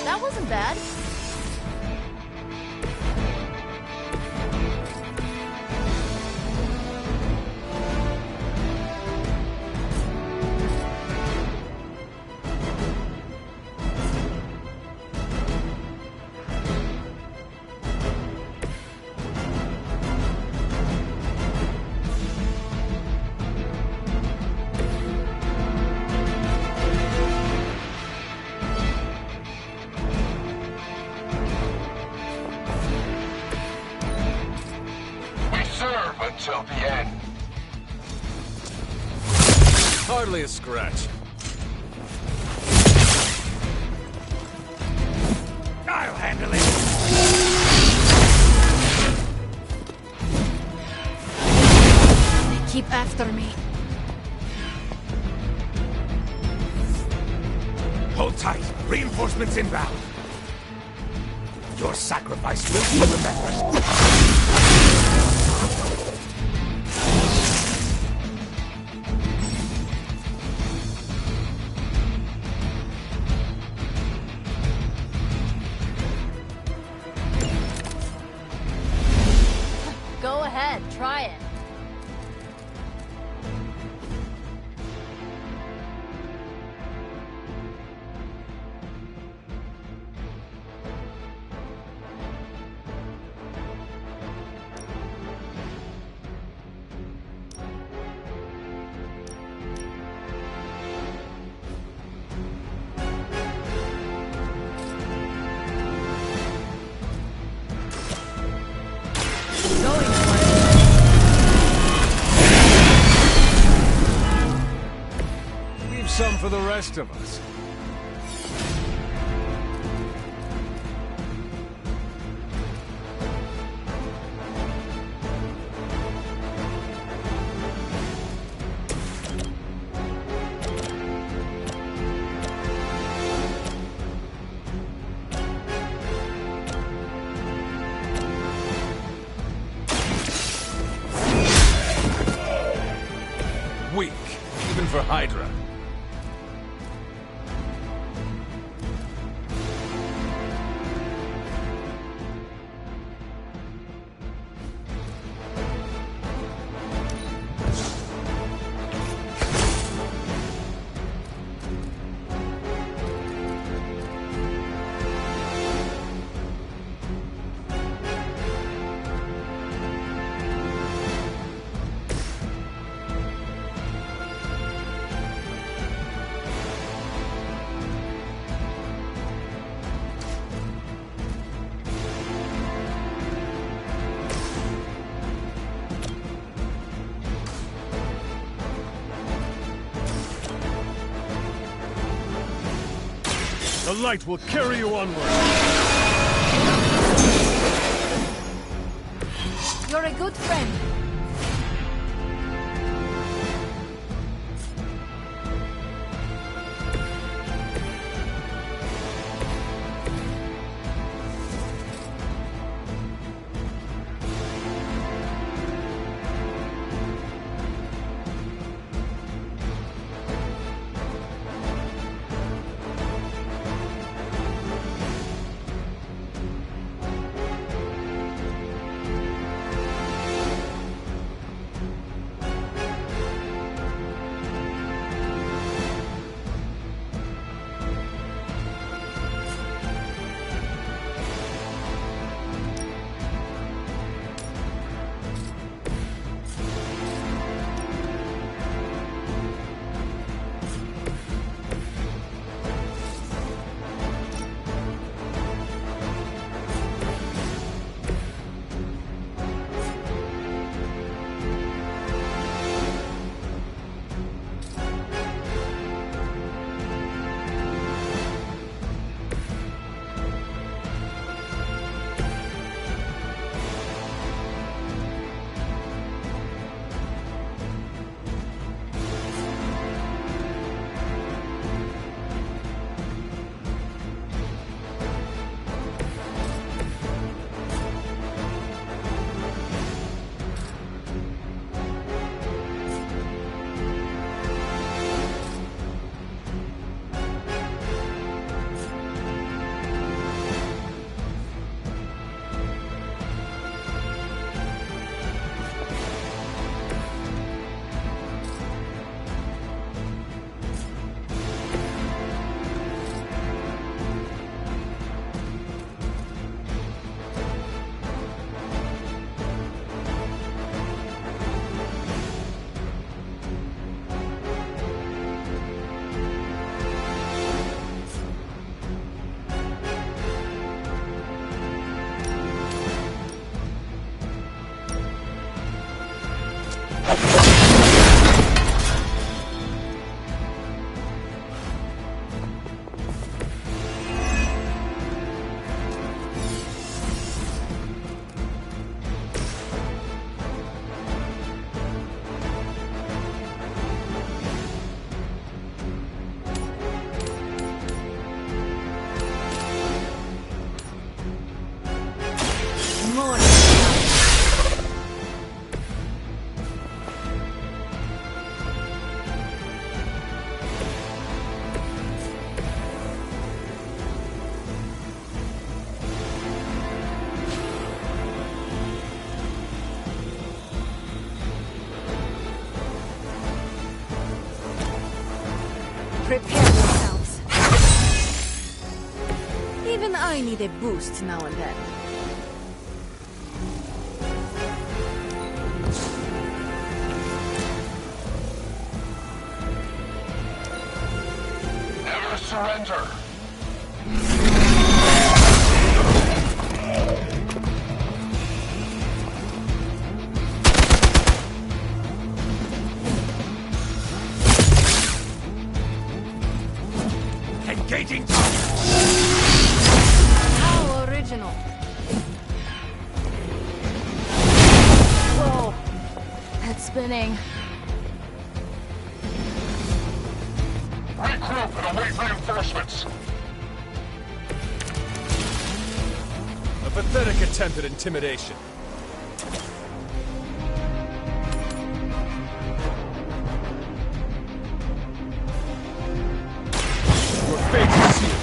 That wasn't bad. Until the end. Hardly a scratch. I'll handle it. They keep after me. Hold tight. Reinforcements inbound. Your sacrifice will be remembered. Go ahead, try it. Leave some for the rest of us. Weak, even for Hydra. The light will carry you onward. You're a good friend. Prepare yourselves. Even I need a boost now and then. Never surrender. Engaging target! How original. Whoa. Head spinning. Regroup and await reinforcements. A pathetic attempt at intimidation. Your fate is sealed.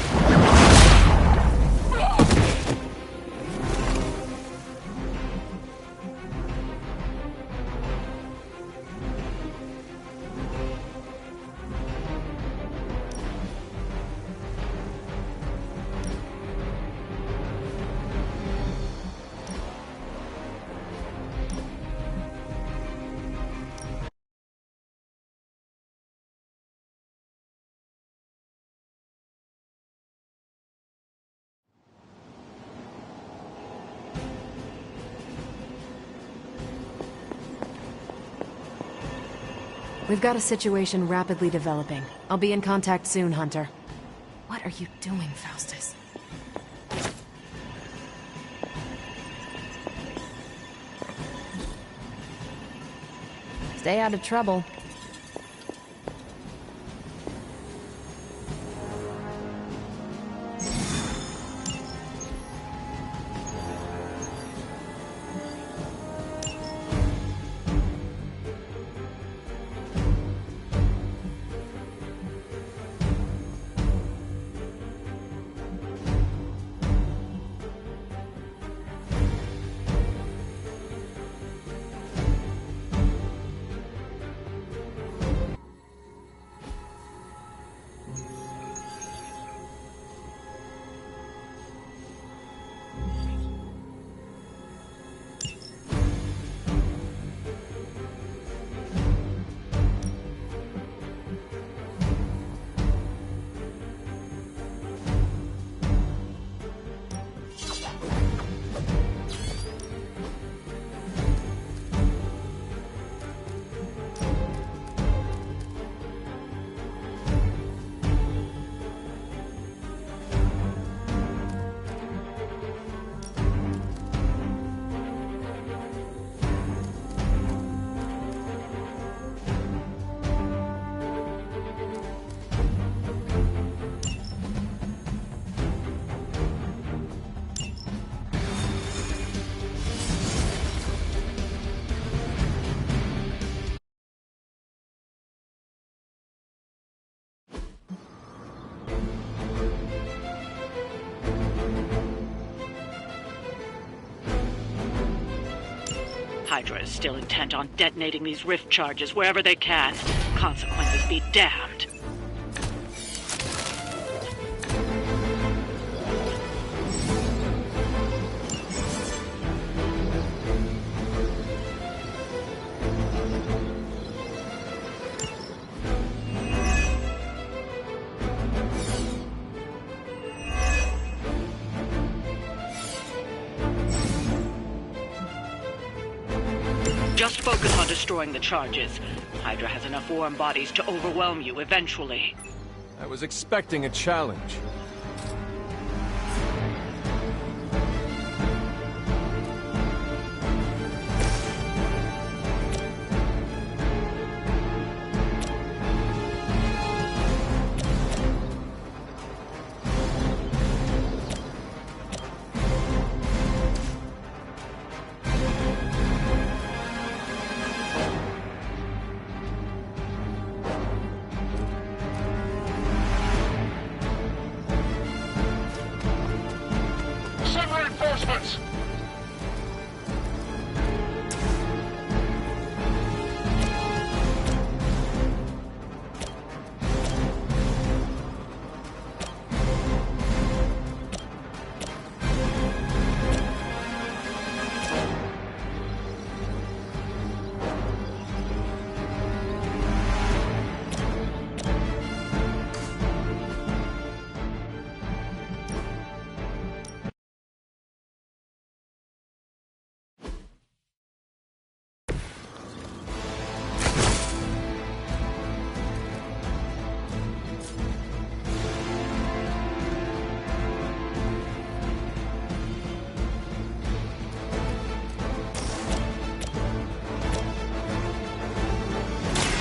We've got a situation rapidly developing. I'll be in contact soon, Hunter. What are you doing, Faustus? Stay out of trouble. Hydra is still intent on detonating these rift charges wherever they can. Consequences be damned. Just focus on destroying the charges. Hydra has enough warm bodies to overwhelm you eventually. I was expecting a challenge.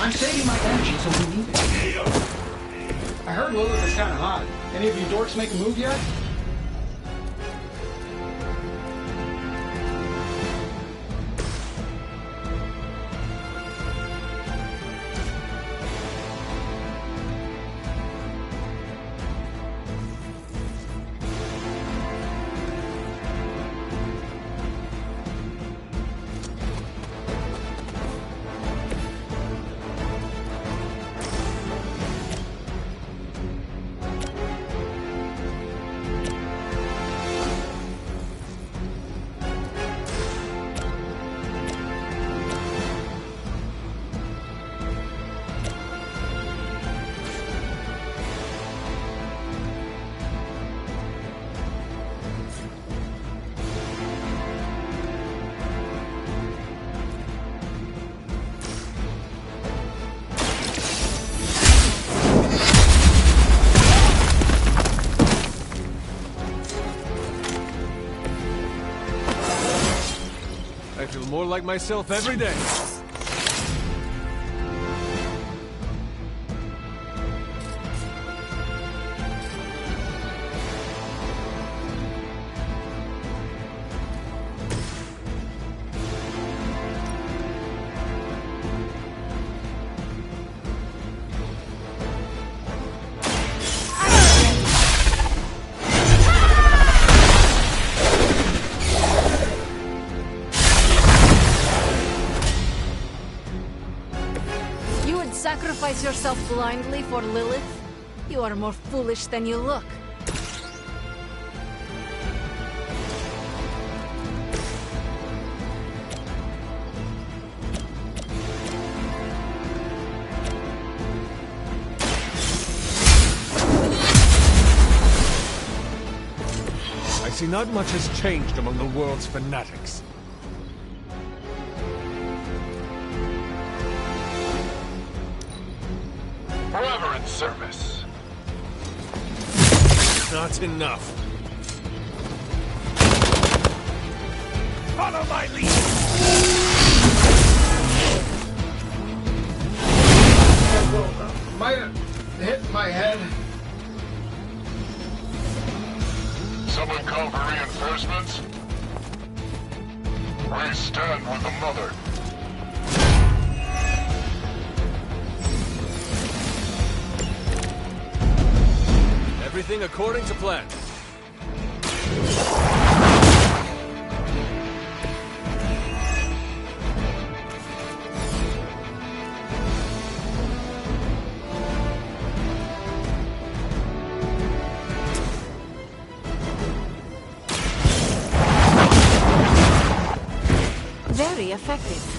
I'm saving my energy so we need it. I heard Lilith is kind of hot. Any of you dorks make a move yet? I feel more like myself every day. Sacrifice yourself blindly for Lilith? You are more foolish than you look. I see not much has changed among the world's fanatics. Forever in service. Not enough. Follow my lead! Might have hit my head. Someone call for reinforcements? We stand with the mother. Everything according to plan. Very effective.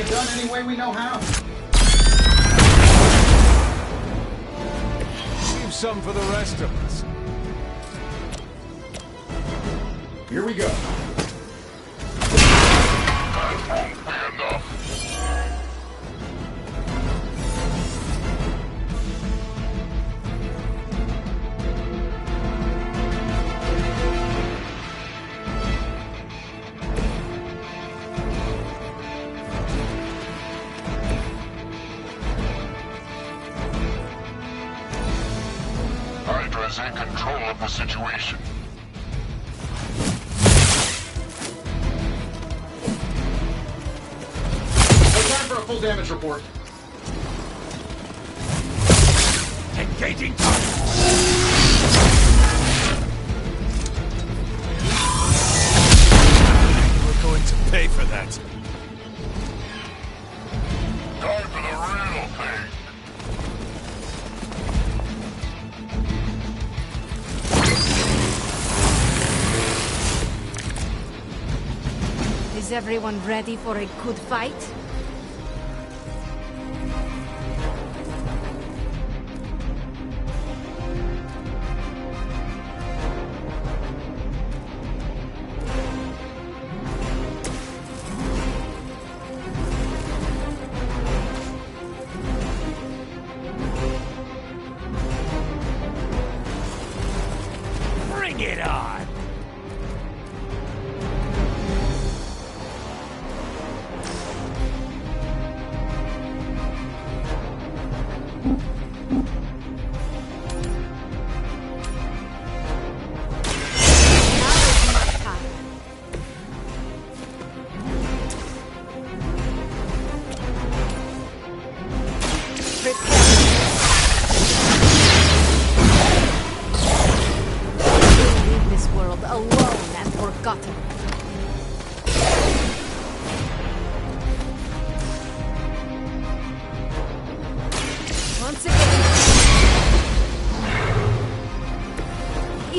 Done any way we know how. Leave some for the rest of us. Here we go. That won't be enough. Hydra's in control of the situation. No time for a full damage report. Engaging target! We're going to pay for that. Time for the real thing. Is everyone ready for a good fight?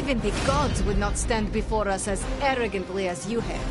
Even the gods would not stand before us as arrogantly as you have.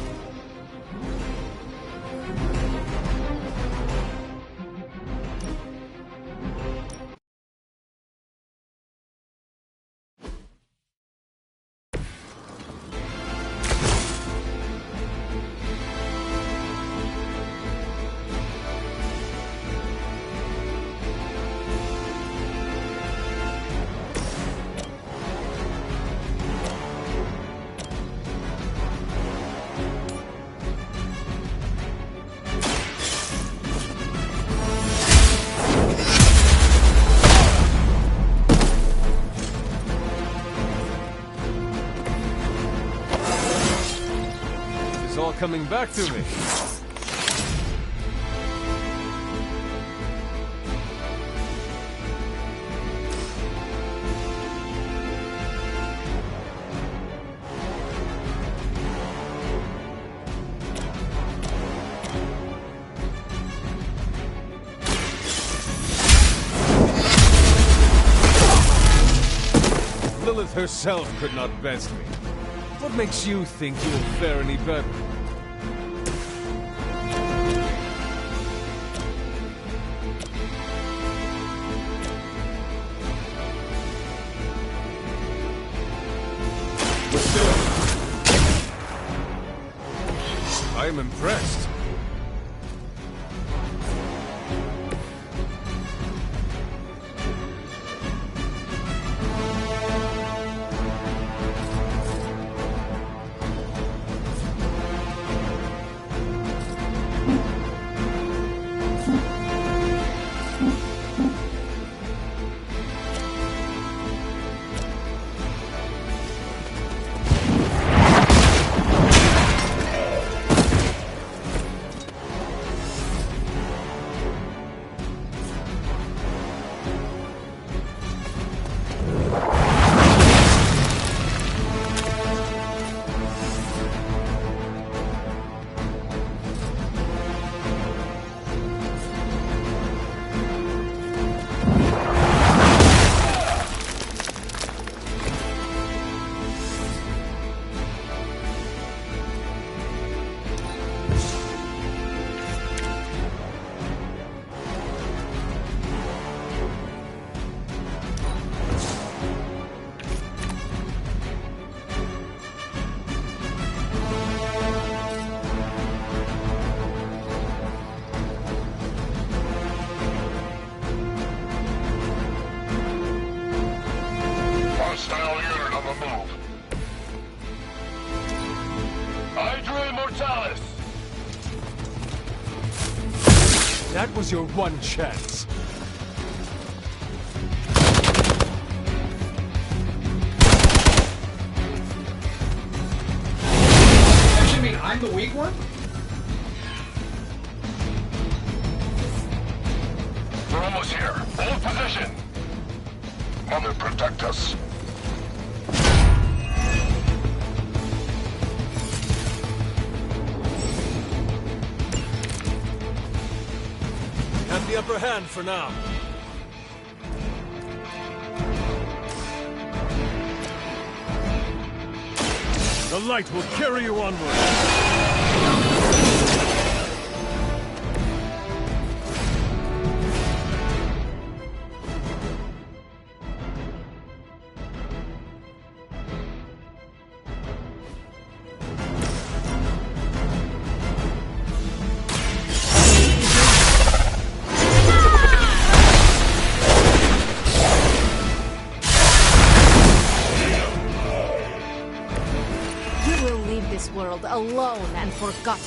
It's all coming back to me. Lilith herself could not best me. What makes you think you will fare any better? I am impressed. Hostile unit on the move. Hydra Immortalis! That was your one chance. You mean I'm the weak one? We're almost here. Hold position. Mother, protect us. Have the upper hand for now. The light will carry you onward. You will leave this world alone and forgotten.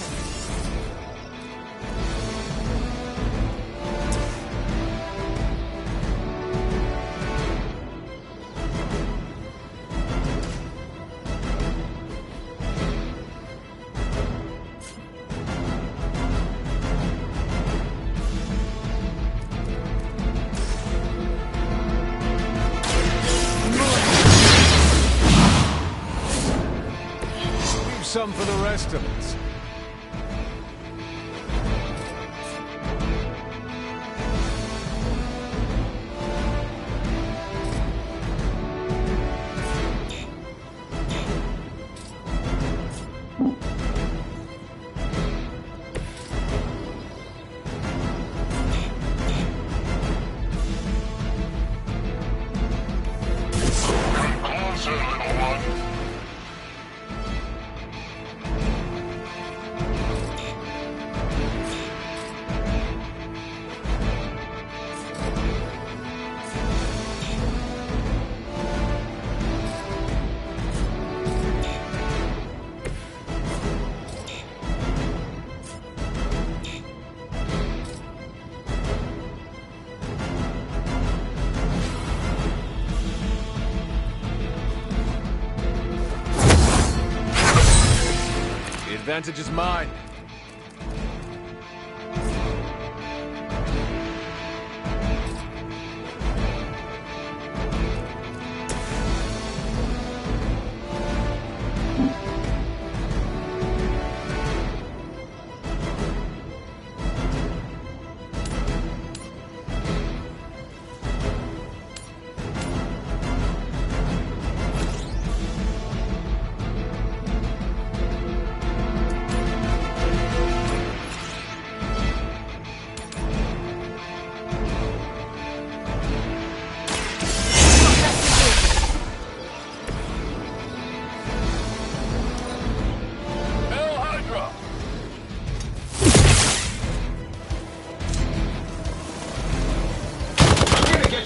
Some for the rest of us. advantage is mine.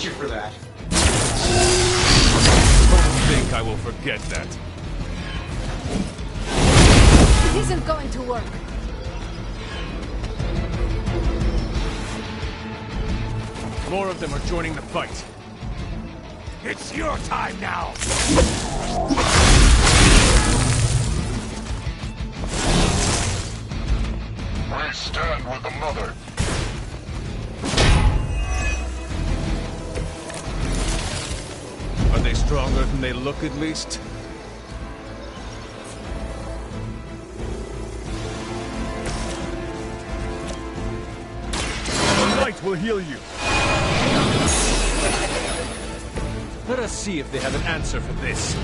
You for that. Don't think I will forget that. It isn't going to work. More of them are joining the fight. It's your time now! We stand with the mother. Are they stronger than they look, at least? The light will heal you. Let us see if they have an answer for this.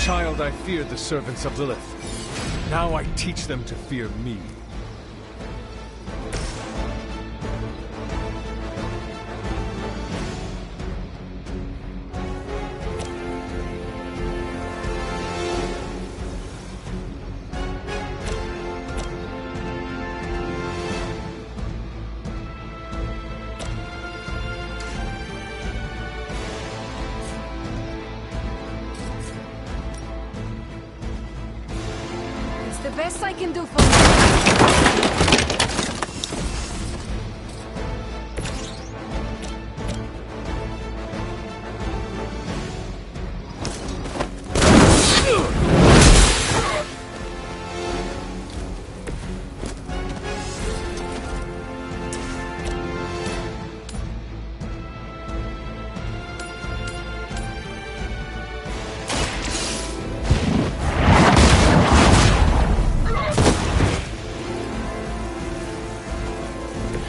Child, I feared the servants of Lilith. Now I teach them to fear me. The best I can do for you.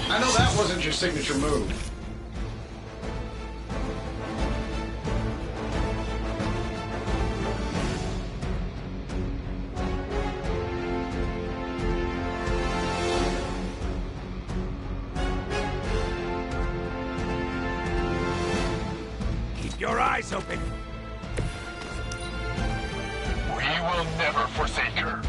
I know that wasn't your signature move. Keep your eyes open. We will never forsake her.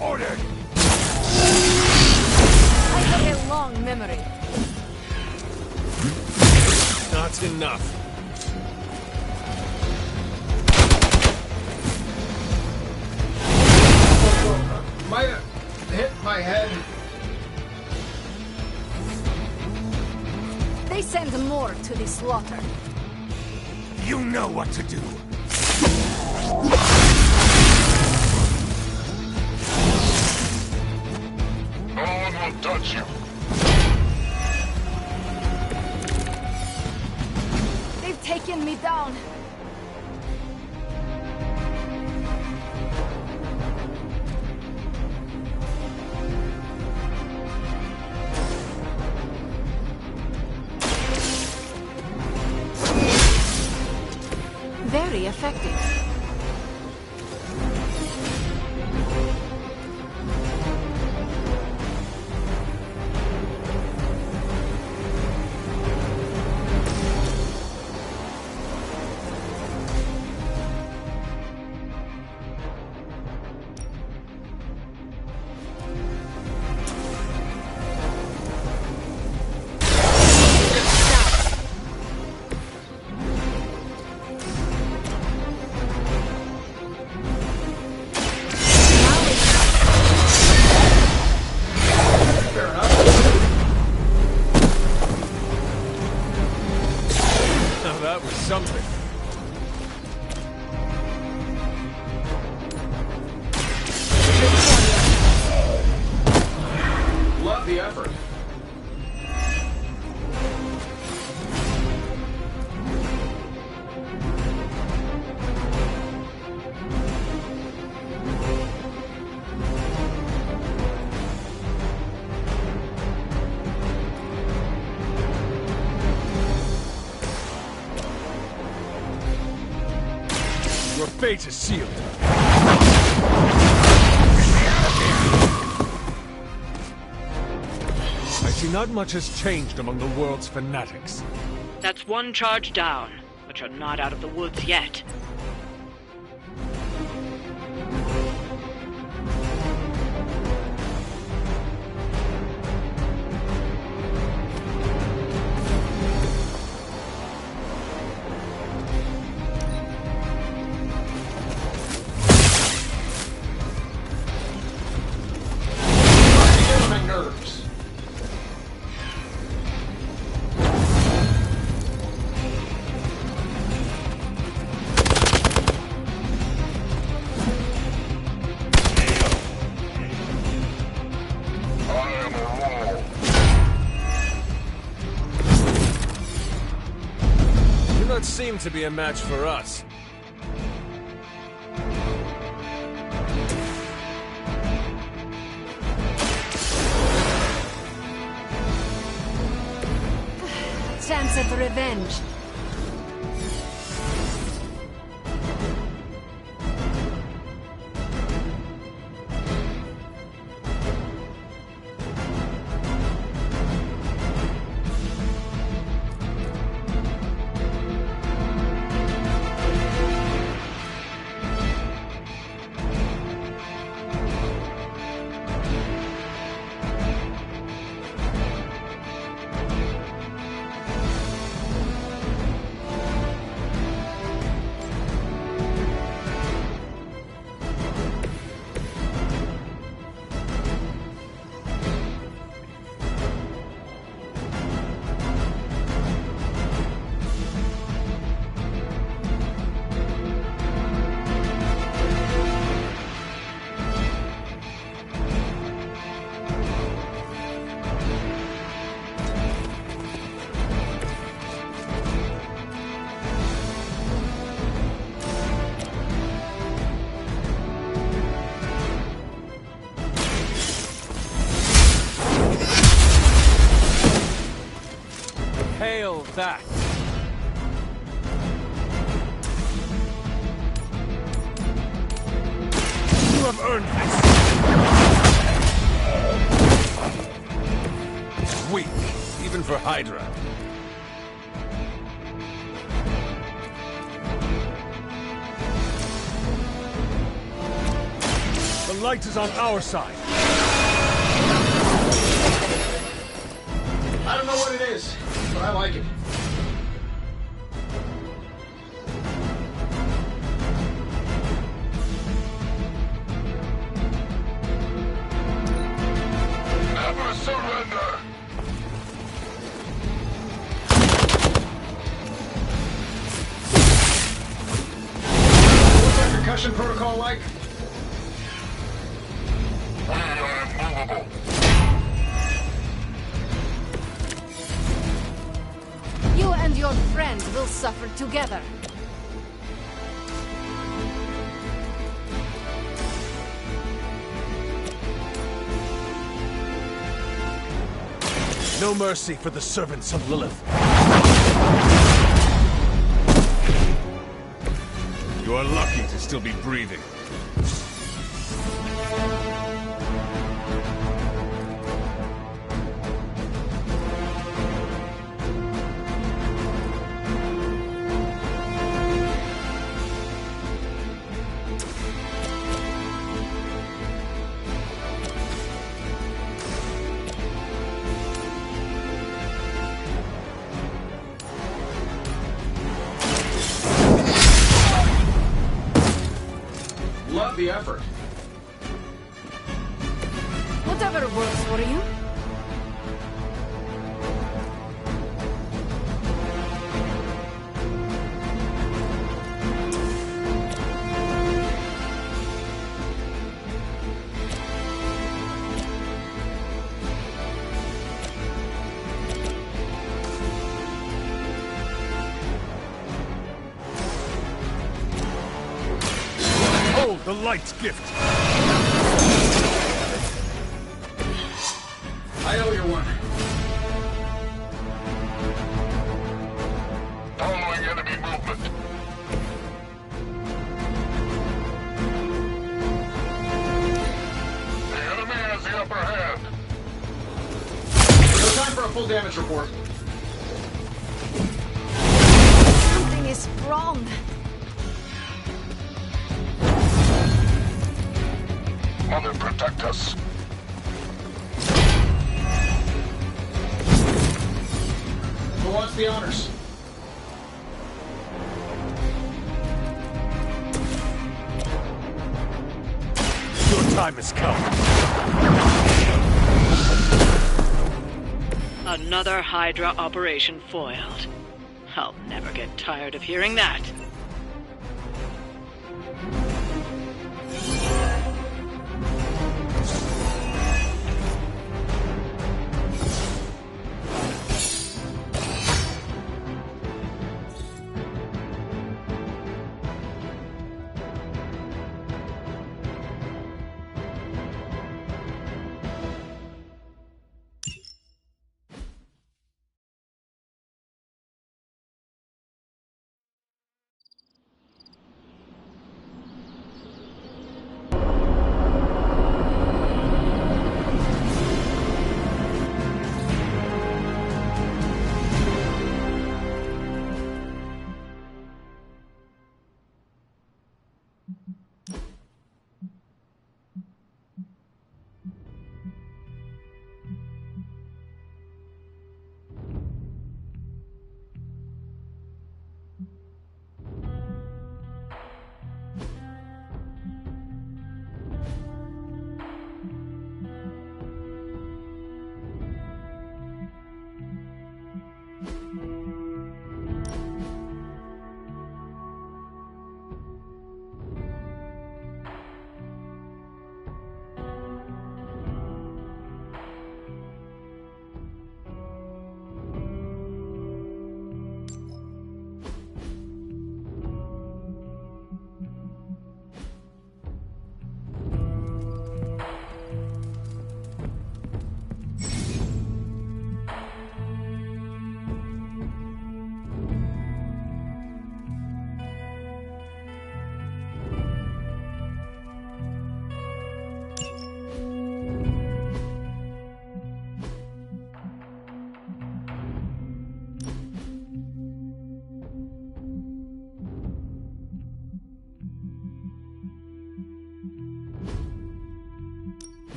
Ordered! I have a long memory. Not enough. Might have hit my head. They send more to the slaughter. You know what to do. No one will touch you. They've taken pin me down. Very effective. Something. Love the effort. Your fate is sealed. I see not much has changed among the world's fanatics. That's one charge down, but you're not out of the woods yet. Seem to be a match for us. Chance at revenge. Hail that! You have earned this! Weak, even for Hydra. The light is on our side. I don't know what it is, but I like it. Never surrender! What's our concussion protocol like? We are immovable. You and your Our friends will suffer together. No mercy for the servants of Lilith. You are lucky to still be breathing. Love the effort. Whatever works for you. The light's gift. I owe you one. Following enemy movement. The enemy has the upper hand. No time for a full damage report. Something is wrong. Mother, protect us. Who wants the honors? Your time has come. Another Hydra operation foiled. I'll never get tired of hearing that.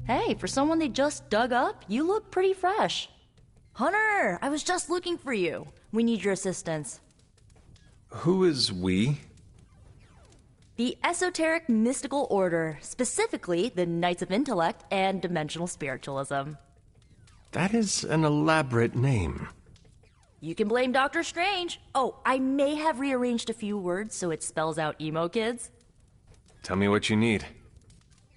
Hey, for someone they just dug up, you look pretty fresh. Hunter, I was just looking for you. We need your assistance. Who is we? The Esoteric Mystical Order, specifically the Knights of Intellect and Dimensional Spiritualism. That is an elaborate name. You can blame Doctor Strange. Oh, I may have rearranged a few words so it spells out emo kids. Tell me what you need.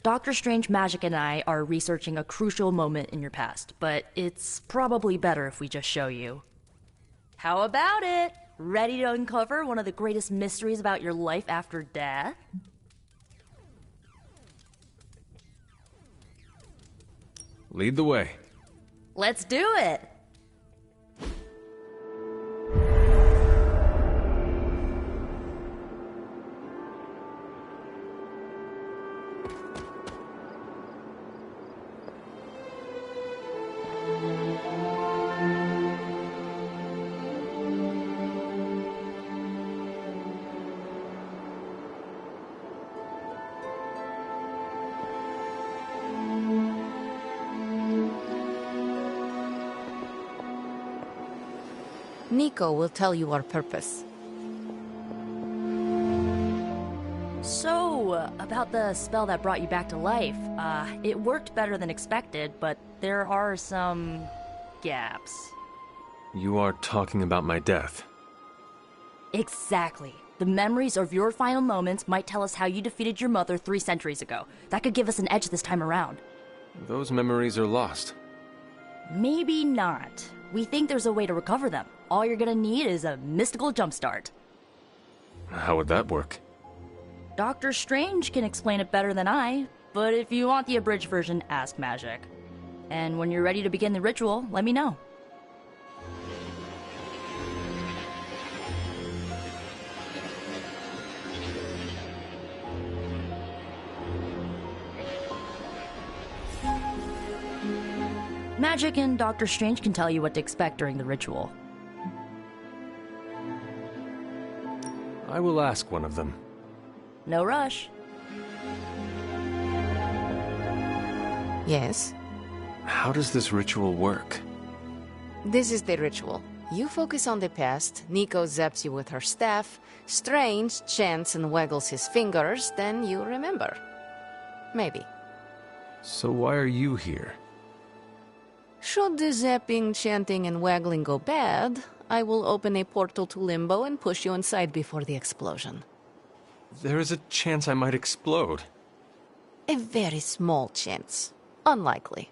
Doctor Strange Magic and I are researching a crucial moment in your past, but it's probably better if we just show you. How about it? Ready to uncover one of the greatest mysteries about your life after death? Lead the way. Let's do it! Nico will tell you our purpose. So, about the spell that brought you back to life, it worked better than expected, but there are some gaps. You are talking about my death. Exactly. The memories of your final moments might tell us how you defeated your mother 3 centuries ago. That could give us an edge this time around. Those memories are lost. Maybe not. We think there's a way to recover them. All you're gonna need is a mystical jumpstart. How would that work? Doctor Strange can explain it better than I, but if you want the abridged version, ask Magic. And when you're ready to begin the ritual, let me know. Magic and Doctor Strange can tell you what to expect during the ritual. I will ask one of them. No rush. Yes? How does this ritual work? This is the ritual. You focus on the past, Nico zaps you with her staff, Strange chants and waggles his fingers, then you remember. Maybe. So why are you here? Should the zapping, chanting, and waggling go bad, I will open a portal to Limbo and push you inside before the explosion. There is a chance I might explode. A very small chance. Unlikely.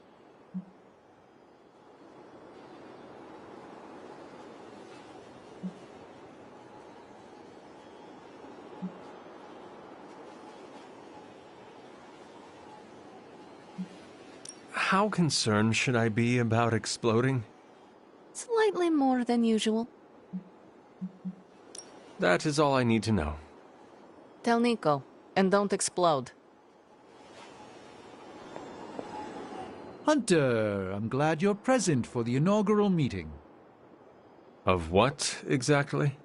How concerned should I be about exploding? Slightly more than usual. That is all I need to know. Tell Nico, and don't explode. Hunter, I'm glad you're present for the inaugural meeting. Of what, exactly?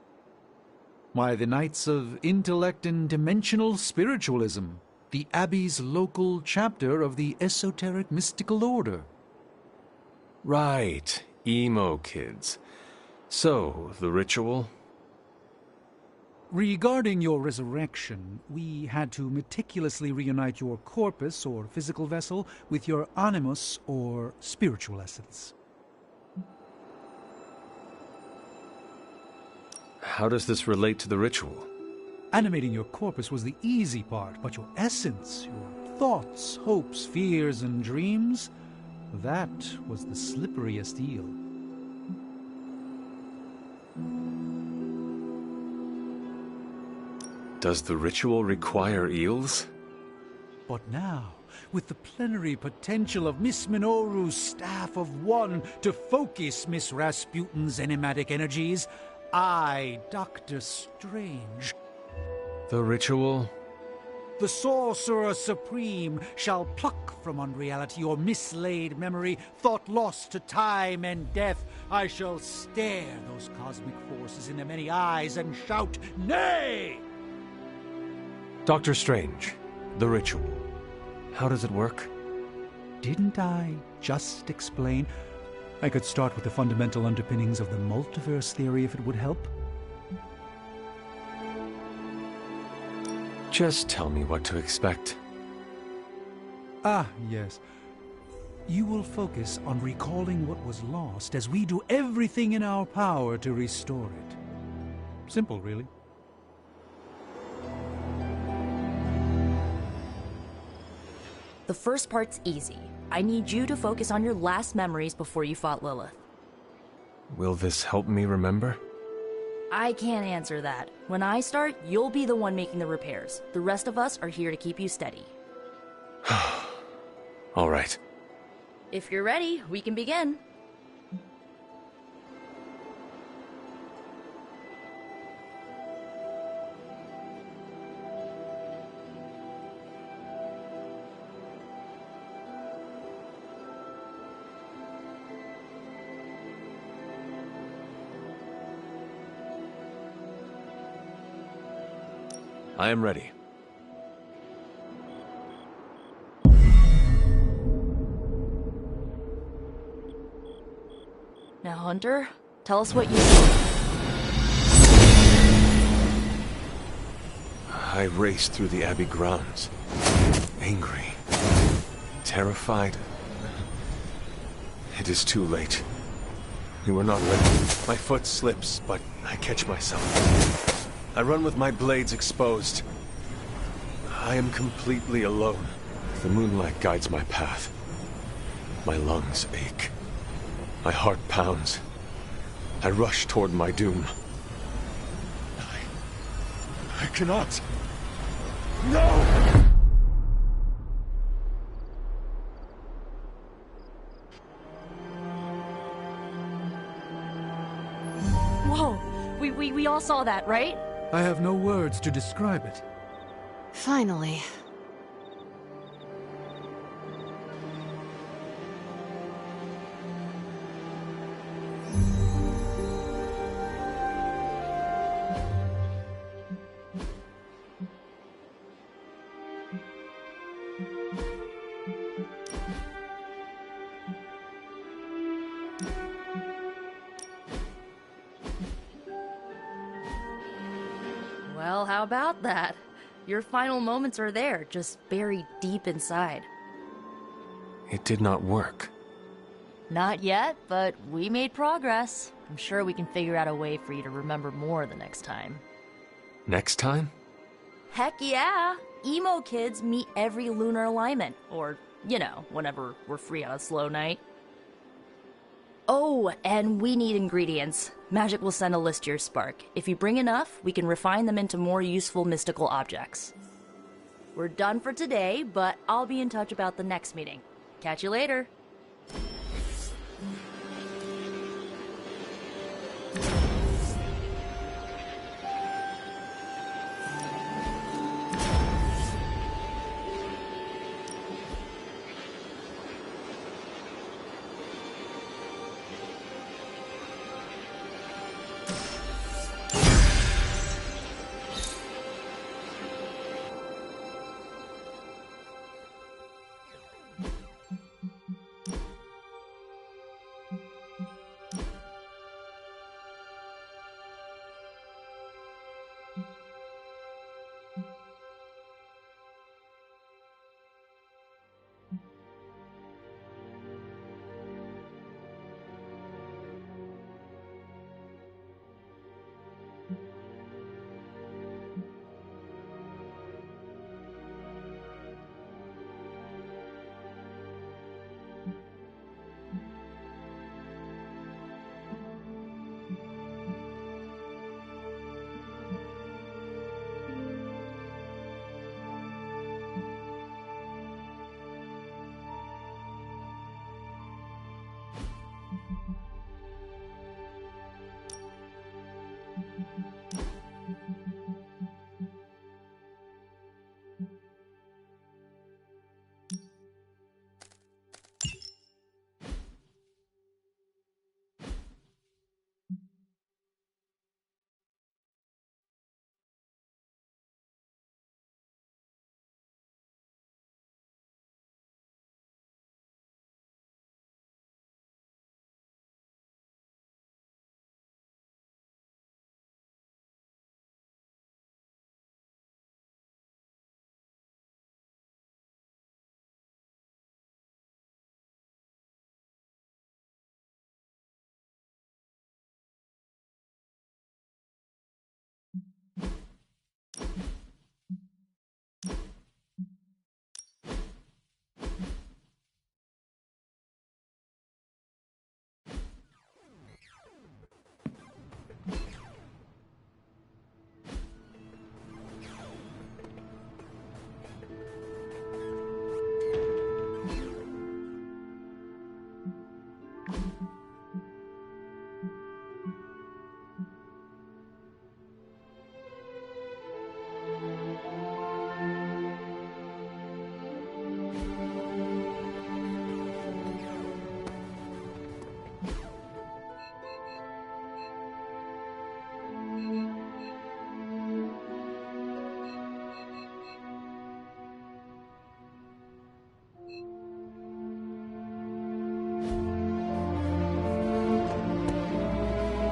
Why, the Knights of Intellect and Dimensional Spiritualism, the Abbey's local chapter of the Esoteric Mystical Order. Right, emo kids. So, the ritual? Regarding your resurrection, we had to meticulously reunite your corpus, or physical vessel, with your animus, or spiritual essence. How does this relate to the ritual? Animating your corpus was the easy part, but your essence, your thoughts, hopes, fears, and dreams, that was the slipperiest eel. Does the ritual require eels? But now, with the plenary potential of Miss Minoru's Staff of One to focus Miss Rasputin's enigmatic energies, I, Doctor Strange, the ritual? the Sorcerer Supreme, shall pluck from unreality your mislaid memory, thought lost to time and death. I shall stare those cosmic forces in the many eyes and shout, nay! Doctor Strange, the ritual. How does it work? Didn't I just explain? I could start with the fundamental underpinnings of the multiverse theory if it would help. Just tell me what to expect. Ah, yes. You will focus on recalling what was lost as we do everything in our power to restore it. Simple, really. The first part's easy. I need you to focus on your last memories before you fought Lilith. Will this help me remember? I can't answer that. When I start, you'll be the one making the repairs. The rest of us are here to keep you steady. All right. If you're ready, we can begin. I am ready. Now, Hunter, tell us what you... I raced through the Abbey grounds. Angry. Terrified. It is too late. We were not ready. My foot slips, but I catch myself. I run with my blades exposed. I am completely alone. The moonlight guides my path. My lungs ache. My heart pounds. I rush toward my doom. I cannot. No! Whoa! We all saw that, right? I have no words to describe it. Finally. Well, how about that? Your final moments are there, just buried deep inside. It did not work. Not yet, but we made progress. I'm sure we can figure out a way for you to remember more the next time. Next time? Heck yeah! Emo kids meet every lunar alignment. Or, you know, whenever we're free on a slow night. Oh, and we need ingredients. Magic will send a list to your spark. If you bring enough, we can refine them into more useful mystical objects. We're done for today, but I'll be in touch about the next meeting. Catch you later.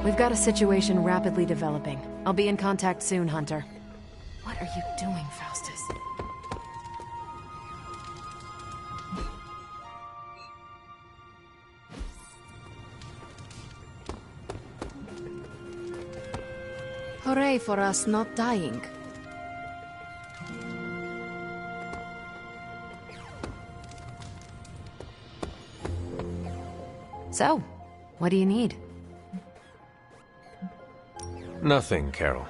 We've got a situation rapidly developing. I'll be in contact soon, Hunter. What are you doing, Faustus? Hooray for us not dying. So, what do you need? Nothing, Carol.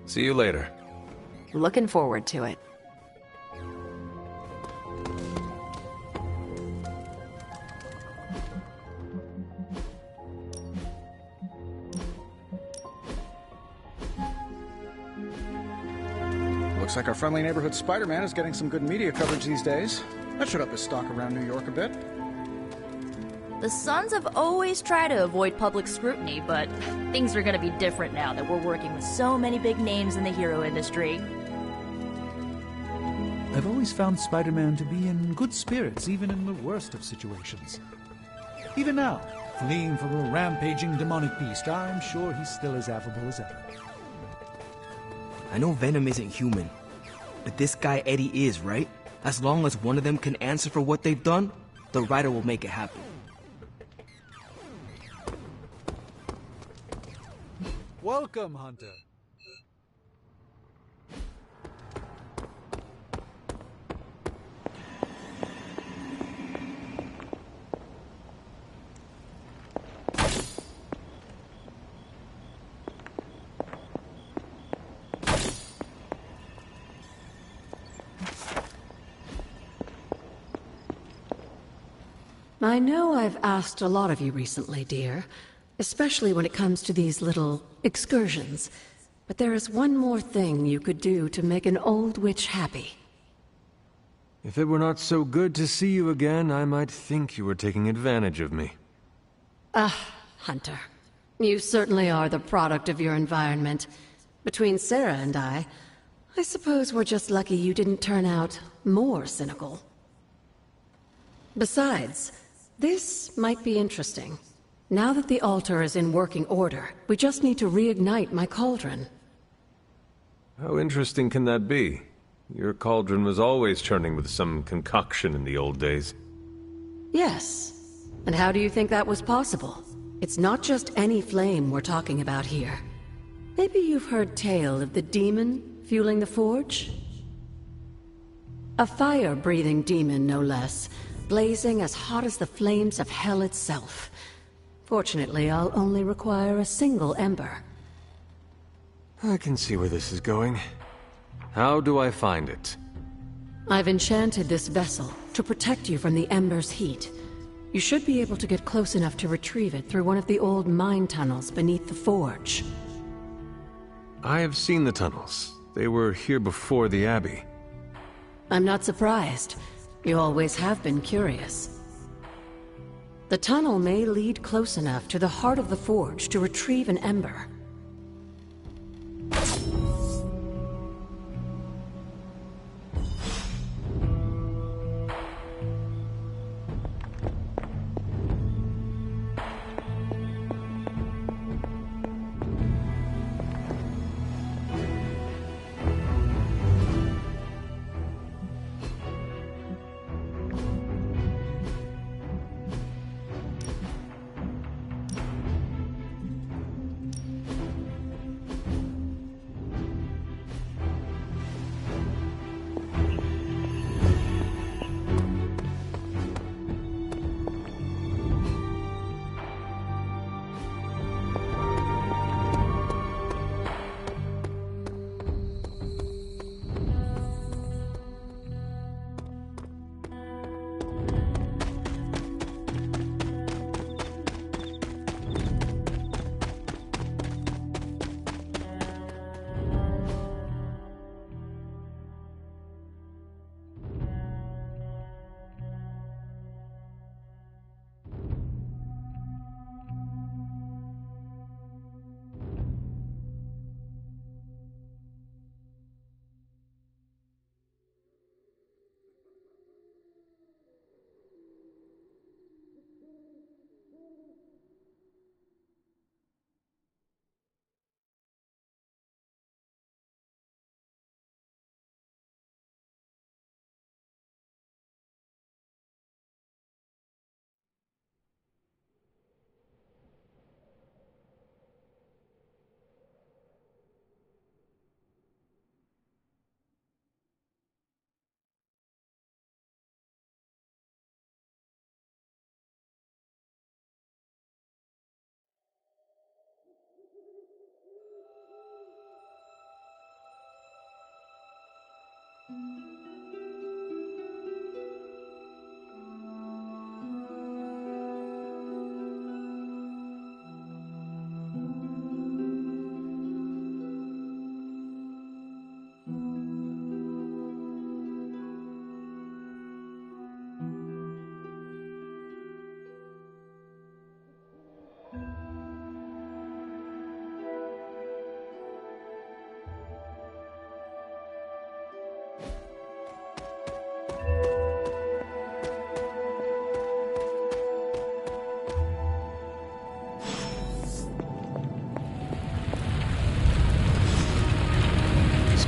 See you later. Looking forward to it. Looks like our friendly neighborhood Spider-Man is getting some good media coverage these days. That should up his stock around New York a bit. The Sons have always tried to avoid public scrutiny, but things are gonna be different now that we're working with so many big names in the hero industry. I've always found Spider-Man to be in good spirits, even in the worst of situations. Even now, fleeing from a rampaging demonic beast, I'm sure he's still as affable as ever. I know Venom isn't human, but this guy Eddie is, right? As long as one of them can answer for what they've done, the writer will make it happen. Welcome, Hunter. I know I've asked a lot of you recently, dear, especially when it comes to these little excursions. But there is one more thing you could do to make an old witch happy. If it were not so good to see you again, I might think you were taking advantage of me. Hunter. You certainly are the product of your environment. Between Sarah and I suppose we're just lucky you didn't turn out more cynical. Besides, this might be interesting. Now that the altar is in working order, we just need to reignite my cauldron. How interesting can that be? Your cauldron was always churning with some concoction in the old days. Yes. And how do you think that was possible? It's not just any flame we're talking about here. Maybe you've heard tale of the demon fueling the forge? A fire-breathing demon, no less, blazing as hot as the flames of hell itself. Fortunately, I'll only require a single ember. I can see where this is going. How do I find it? I've enchanted this vessel to protect you from the ember's heat. You should be able to get close enough to retrieve it through one of the old mine tunnels beneath the forge. I have seen the tunnels. They were here before the Abbey. I'm not surprised. You always have been curious. The tunnel may lead close enough to the heart of the forge to retrieve an ember.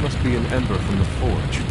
must be an ember from the forge.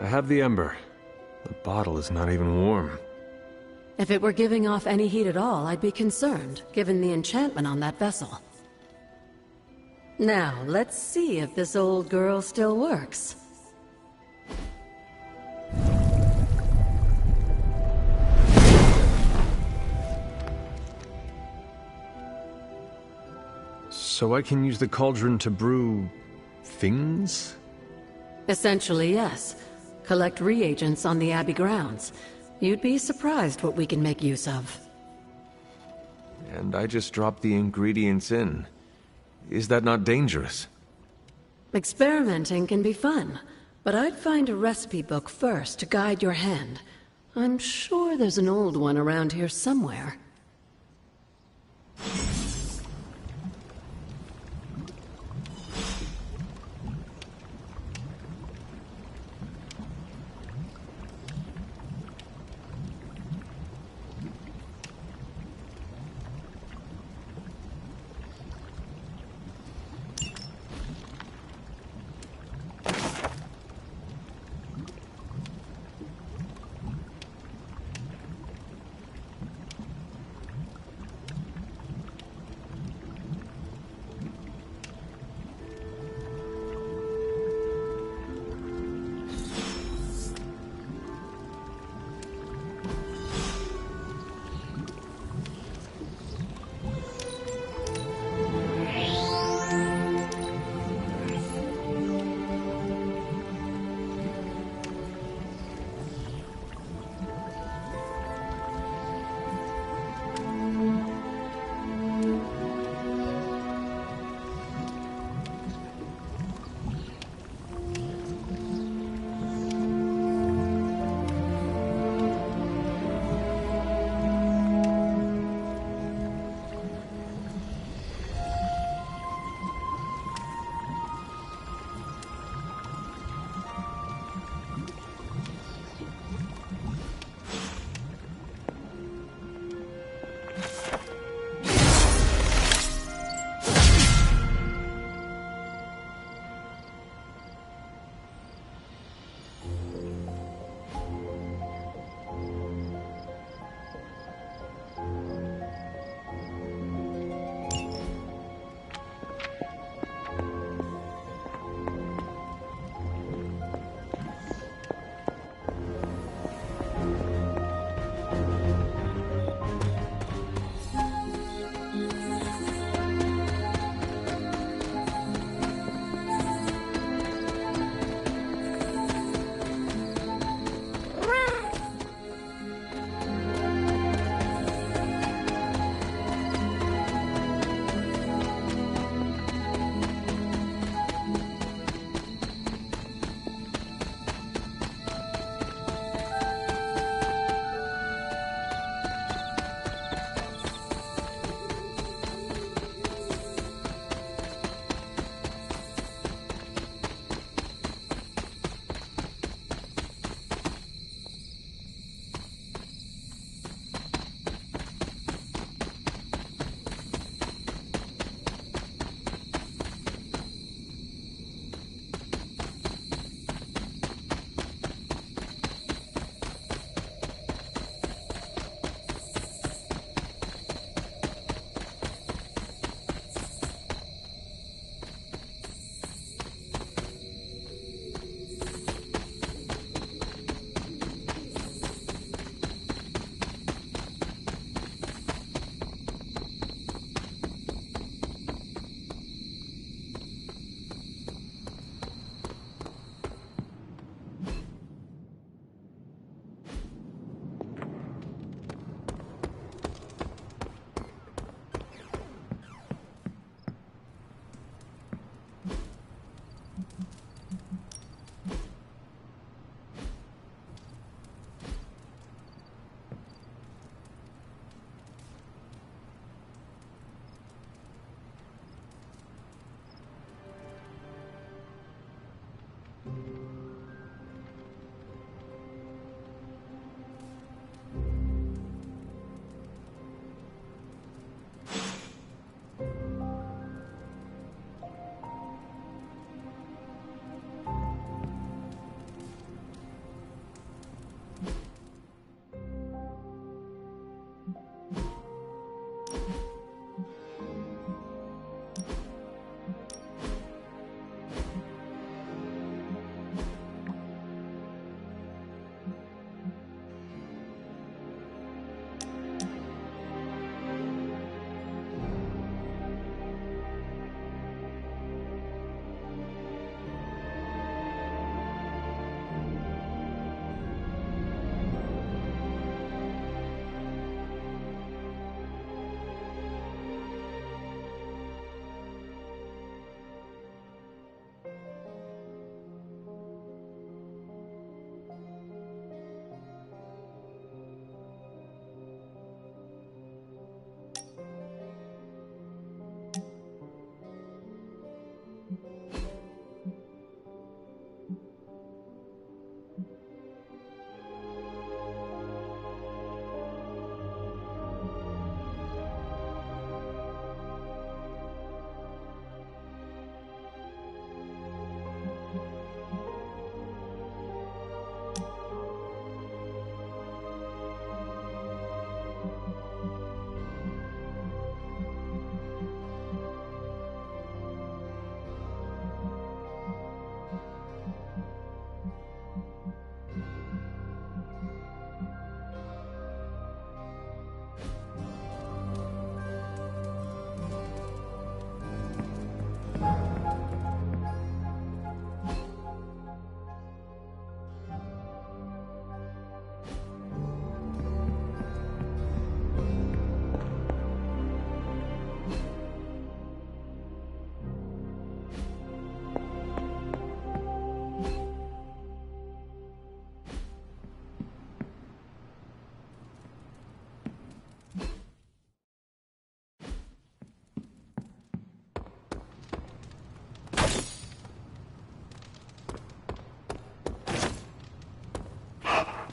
I have the ember. The bottle is not even warm. If it were giving off any heat at all, I'd be concerned, given the enchantment on that vessel. Now, let's see if this old girl still works. So I can use the cauldron to brew... things? Essentially, yes. Collect reagents on the Abbey grounds. You'd be surprised what we can make use of. And I just dropped the ingredients in. Is that not dangerous? Experimenting can be fun, but I'd find a recipe book first to guide your hand. I'm sure there's an old one around here somewhere.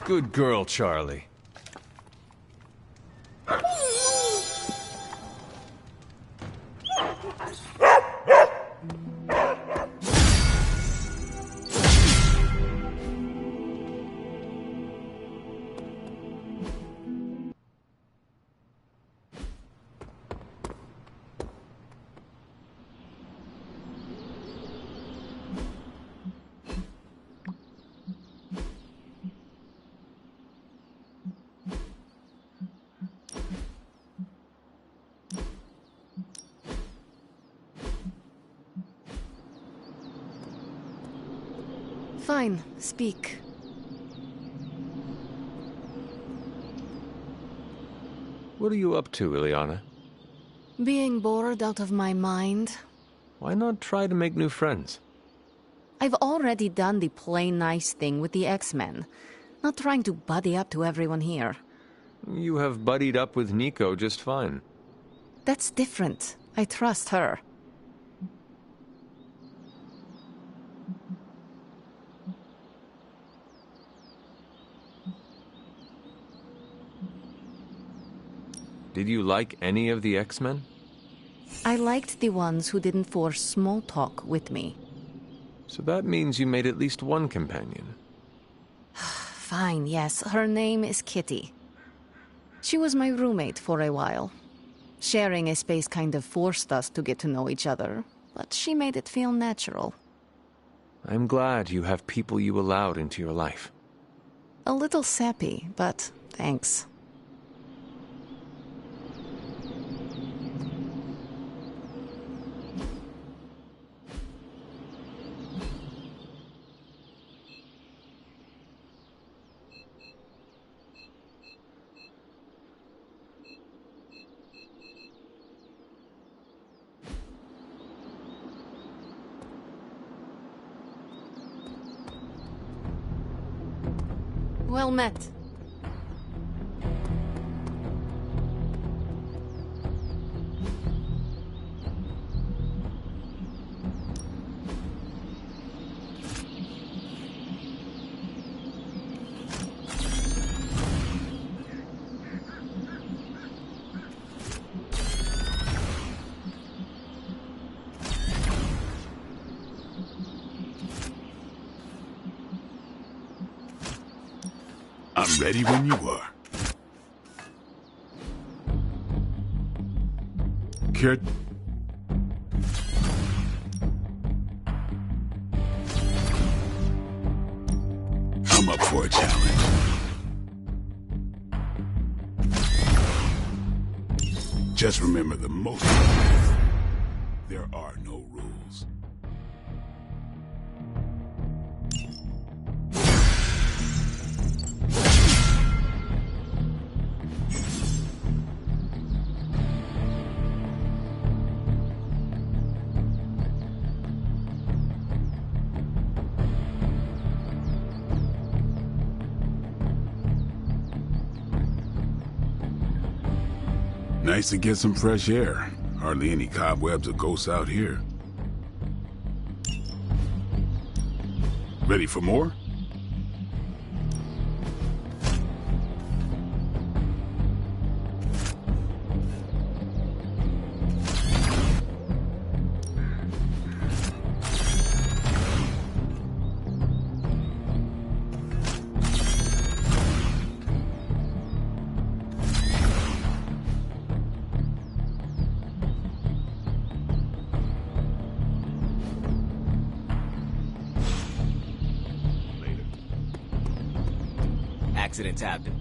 Good girl, Charlie. Fine, speak. What are you up to, Ileana? Being bored out of my mind. Why not try to make new friends? I've already done the plain nice thing with the X-Men. Not trying to buddy up to everyone here. You have buddied up with Nico just fine. That's different. I trust her. Did you like any of the X-Men? I liked the ones who didn't force small talk with me. So that means you made at least one companion. Fine, yes. Her name is Kitty. She was my roommate for a while. Sharing a space kind of forced us to get to know each other, but she made it feel natural. I'm glad you have people you allowed into your life. A little sappy, but thanks. Well met. I'm ready when you are. Kurt. I'm up for a challenge. Just remember the most there are no rules. Nice to get some fresh air. Hardly any cobwebs or ghosts out here. Ready for more? Accidents happen.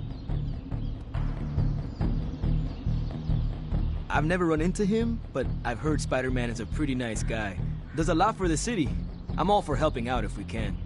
I've never run into him, but I've heard Spider-Man is a pretty nice guy. Does a lot for the city. I'm all for helping out if we can.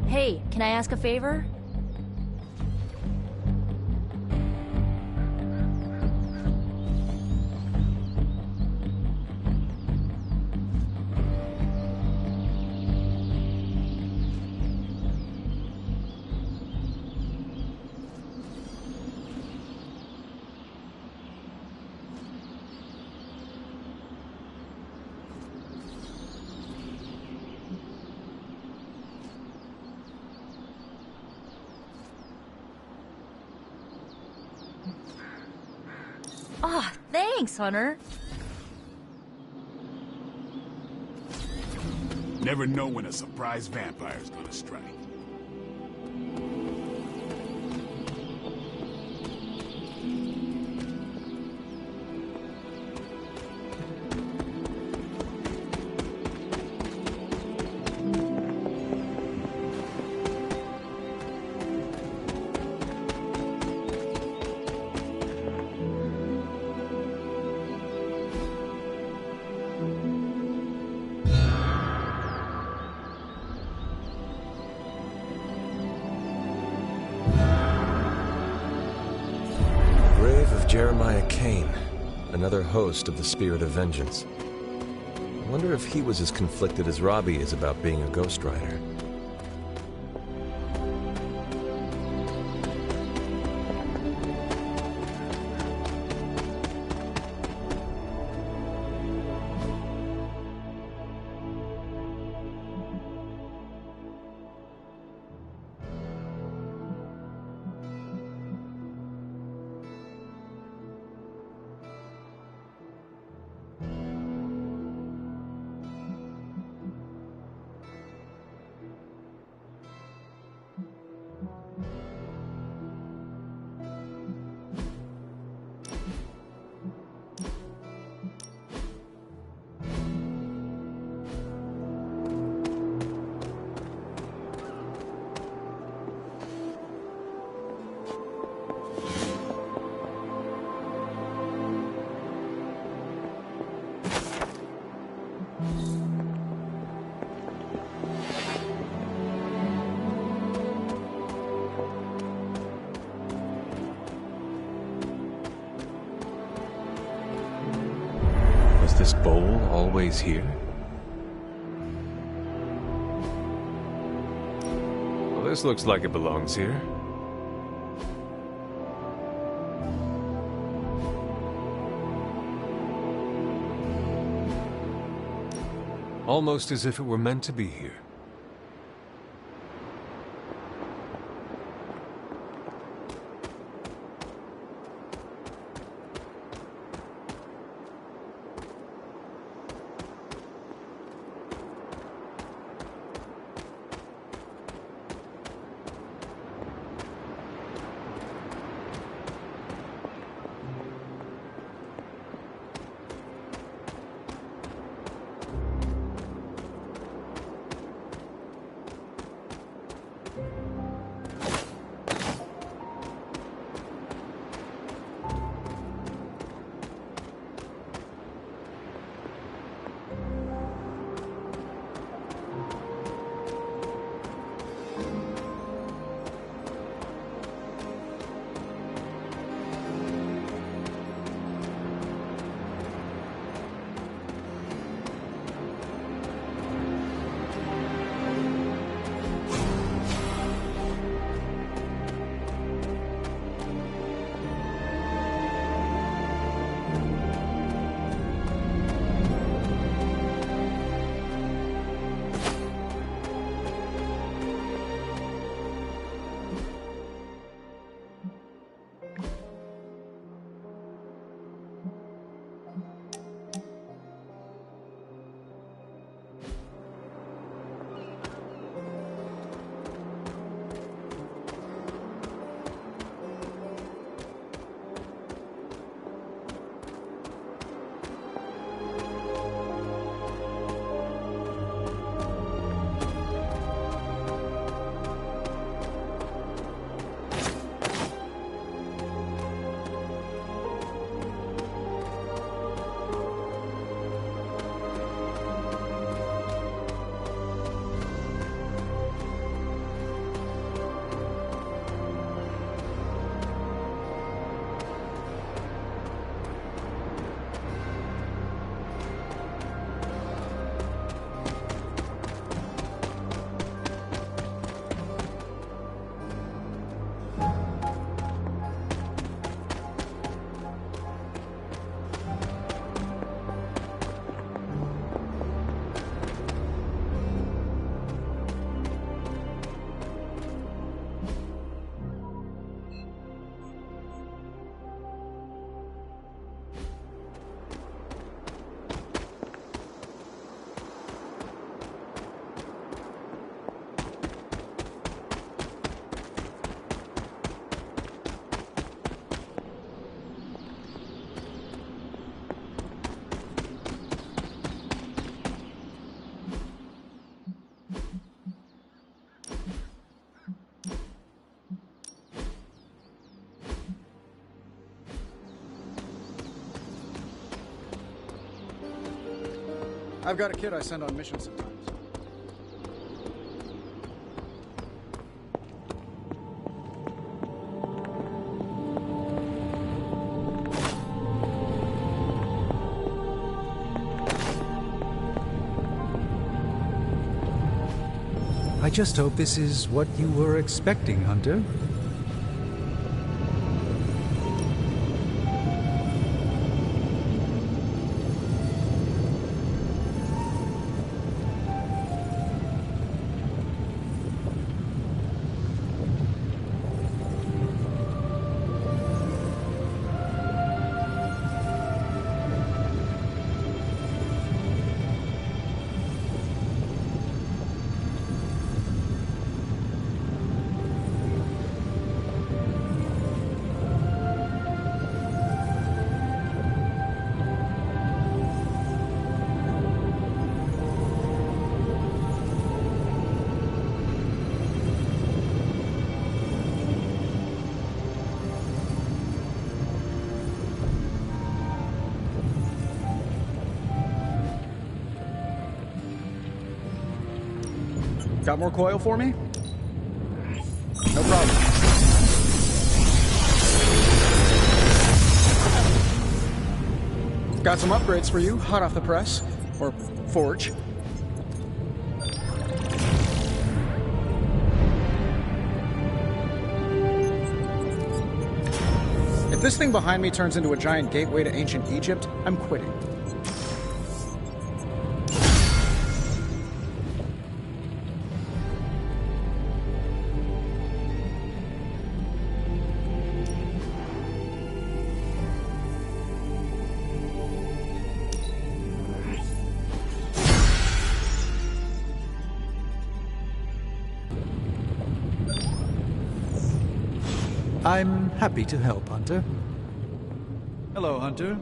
Hey, can I ask a favor? Ah, thanks, Hunter. Never know when a surprise vampire's gonna strike. Jeremiah Kane, another host of the Spirit of Vengeance. I wonder if he was as conflicted as Robbie is about being a Ghost Rider. Was this bowl always here? Well, this looks like it belongs here. Almost as if it were meant to be here. I've got a kid I send on missions sometimes. I just hope this is what you were expecting, Hunter. Got more coil for me? No problem. Got some upgrades for you, hot off the press. Or forge. If this thing behind me turns into a giant gateway to ancient Egypt, I'm quitting. I'm happy to help, Hunter. Hello, Hunter.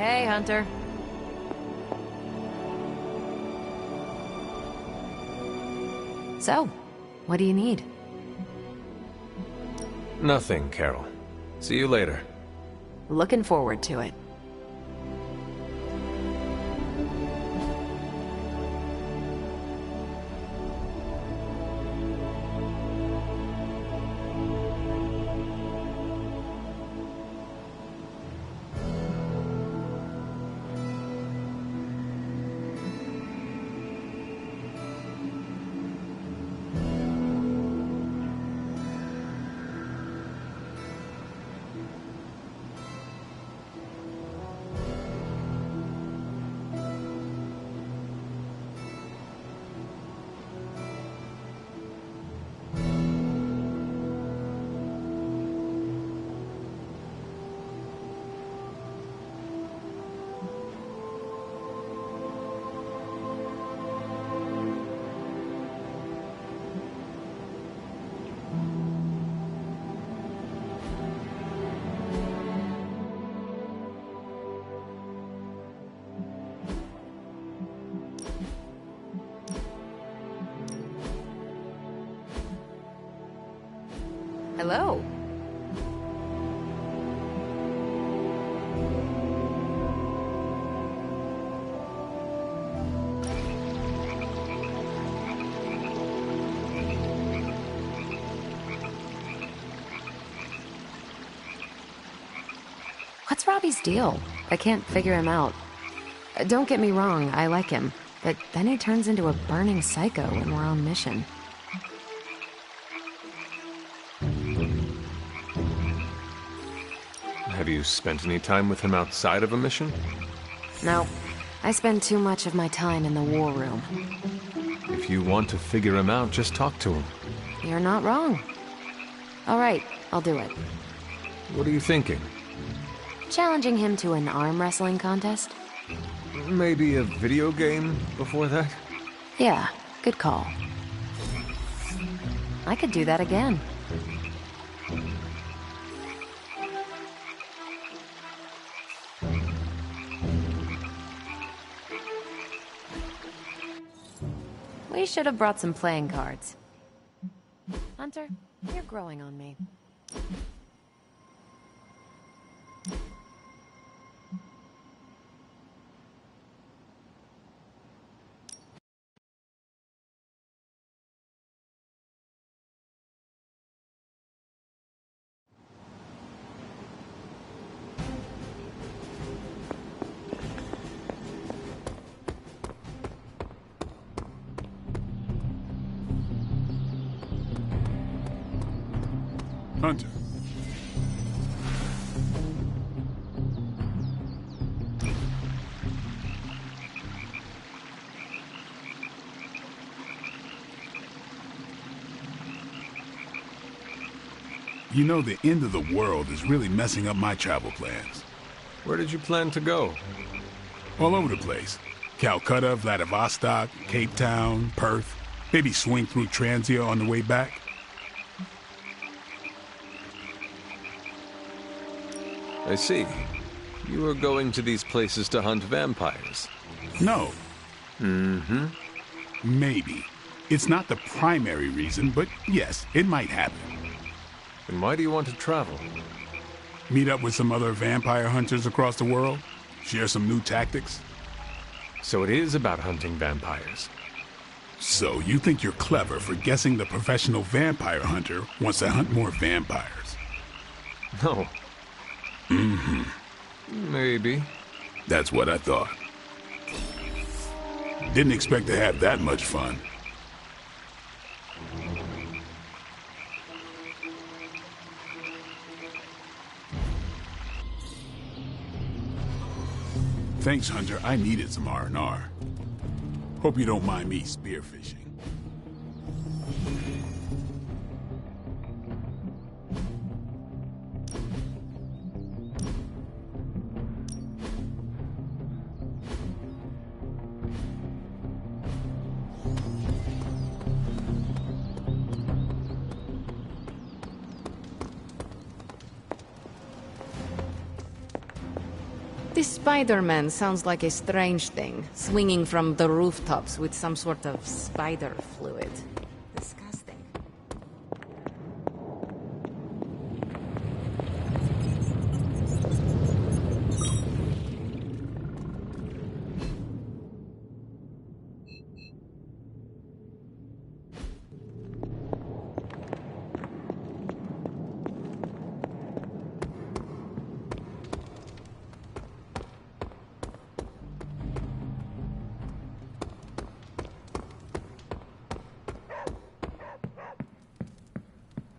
Hey, Hunter. So, what do you need? Nothing, Carol. See you later. Looking forward to it. Hello. What's Robbie's deal? I can't figure him out. Don't get me wrong, I like him, but then he turns into a burning psycho when we're on mission. you spent any time with him outside of a mission? No, I spend too much of my time in the war room. If you want to figure him out, just talk to him. You're not wrong. All right, I'll do it. What are you thinking? Challenging him to an arm wrestling contest? Maybe a video game before that? Yeah, good call. I could do that again. We should have brought some playing cards. Hunter, you're growing on me. Hunter. You know, the end of the world is really messing up my travel plans. Where did you plan to go? All over the place. Calcutta, Vladivostok, Cape Town, Perth. Maybe swing through Transia on the way back. I see. You are going to these places to hunt vampires. No. Mm-hmm. Maybe. It's not the primary reason, but yes, it might happen. Then why do you want to travel? Meet up with some other vampire hunters across the world. Share some new tactics. So it is about hunting vampires. So you think you're clever for guessing the professional vampire hunter wants to hunt more vampires? No. Mm-hmm. Maybe. That's what I thought. Didn't expect to have that much fun. Thanks, Hunter. I needed some R&R. Hope you don't mind me spearfishing. This Spider-Man sounds like a strange thing, swinging from the rooftops with some sort of spider fluid. Disgusting.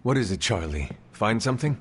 What is it, Charlie? Find something?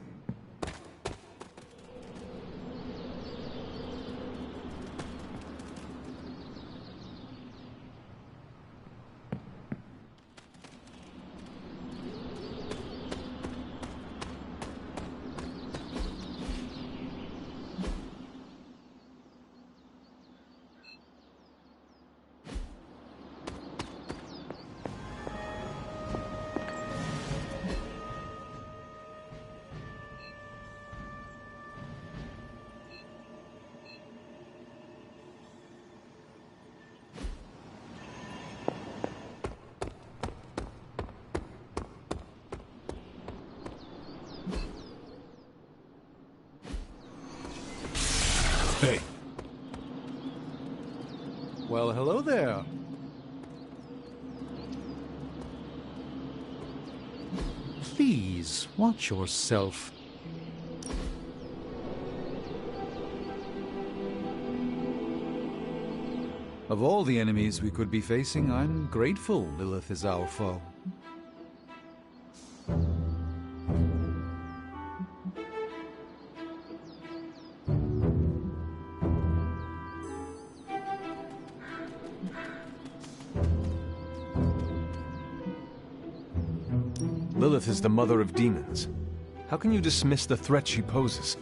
Hey. Well, hello there. Please, watch yourself. Of all the enemies we could be facing, I'm grateful Lilith is our foe. Lilith is the mother of demons. How can you dismiss the threat she poses?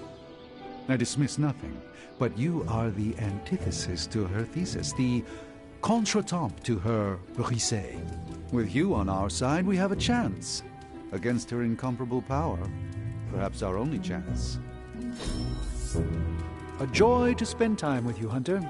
I dismiss nothing, but you are the antithesis to her thesis, the contretemps to her brisée. With you on our side, we have a chance. Against her incomparable power, perhaps our only chance. A joy to spend time with you, Hunter.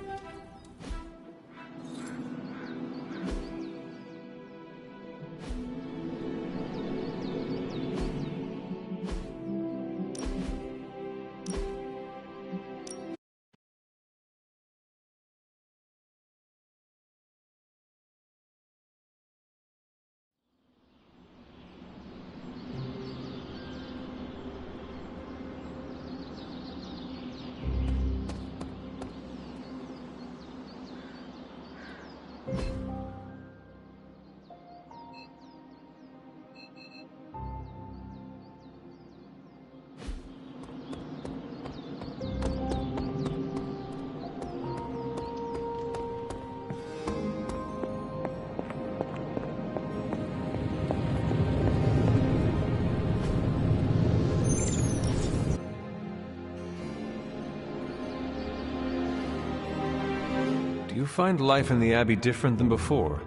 Do you find life in the Abbey different than before?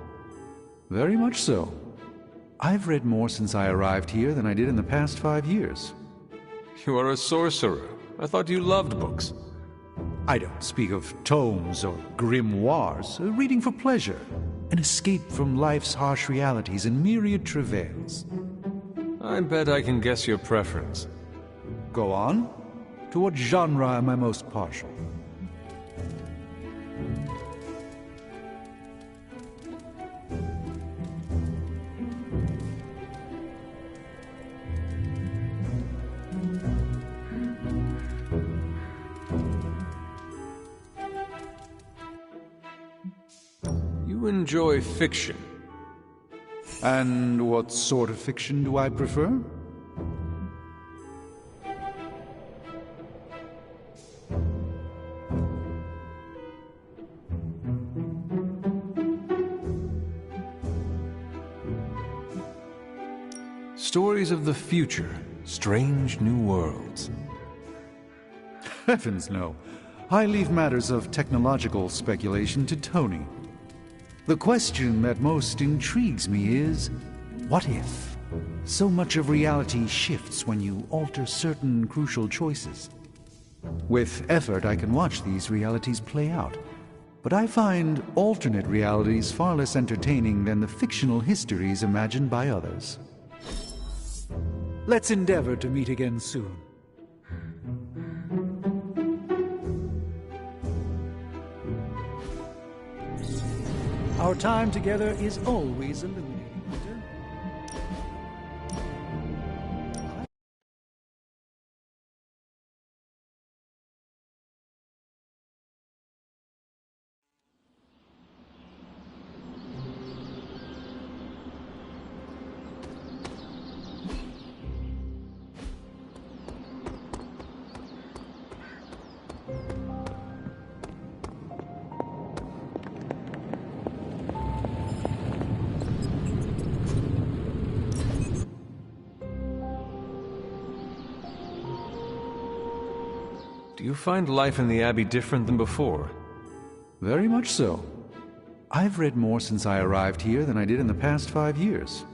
Very much so. I've read more since I arrived here than I did in the past 5 years. You are a sorcerer. I thought you loved books. I don't speak of tomes or grimoires, reading for pleasure, an escape from life's harsh realities and myriad travails. I bet I can guess your preference. Go on. To what genre am I most partial? You enjoy fiction. And what sort of fiction do I prefer? Stories of the future, strange new worlds. Heavens no. I leave matters of technological speculation to Tony. The question that most intrigues me is, what if? So much of reality shifts when you alter certain crucial choices. With effort, I can watch these realities play out. But I find alternate realities far less entertaining than the fictional histories imagined by others. Let's endeavor to meet again soon. Our time together is always illuminating, Hunter. Do you find life in the Abbey different than before? Very much so. I've read more since I arrived here than I did in the past 5 years.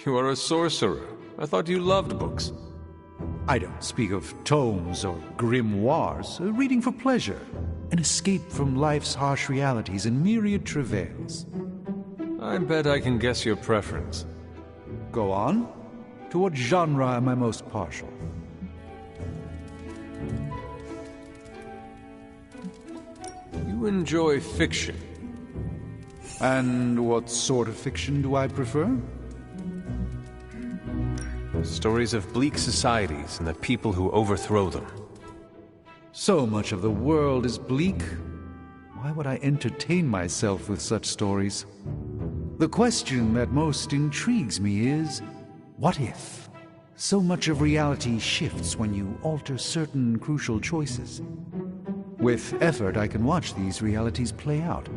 You are a sorcerer. I thought you loved books. I don't speak of tomes or grimoires, reading for pleasure, an escape from life's harsh realities and myriad travails. I bet I can guess your preference. Go on. To what genre am I most partial? You enjoy fiction. And what sort of fiction do I prefer? Stories of bleak societies and the people who overthrow them. So much of the world is bleak. Why would I entertain myself with such stories? The question that most intrigues me is, what if? So much of reality shifts when you alter certain crucial choices. With effort, I can watch these realities play out.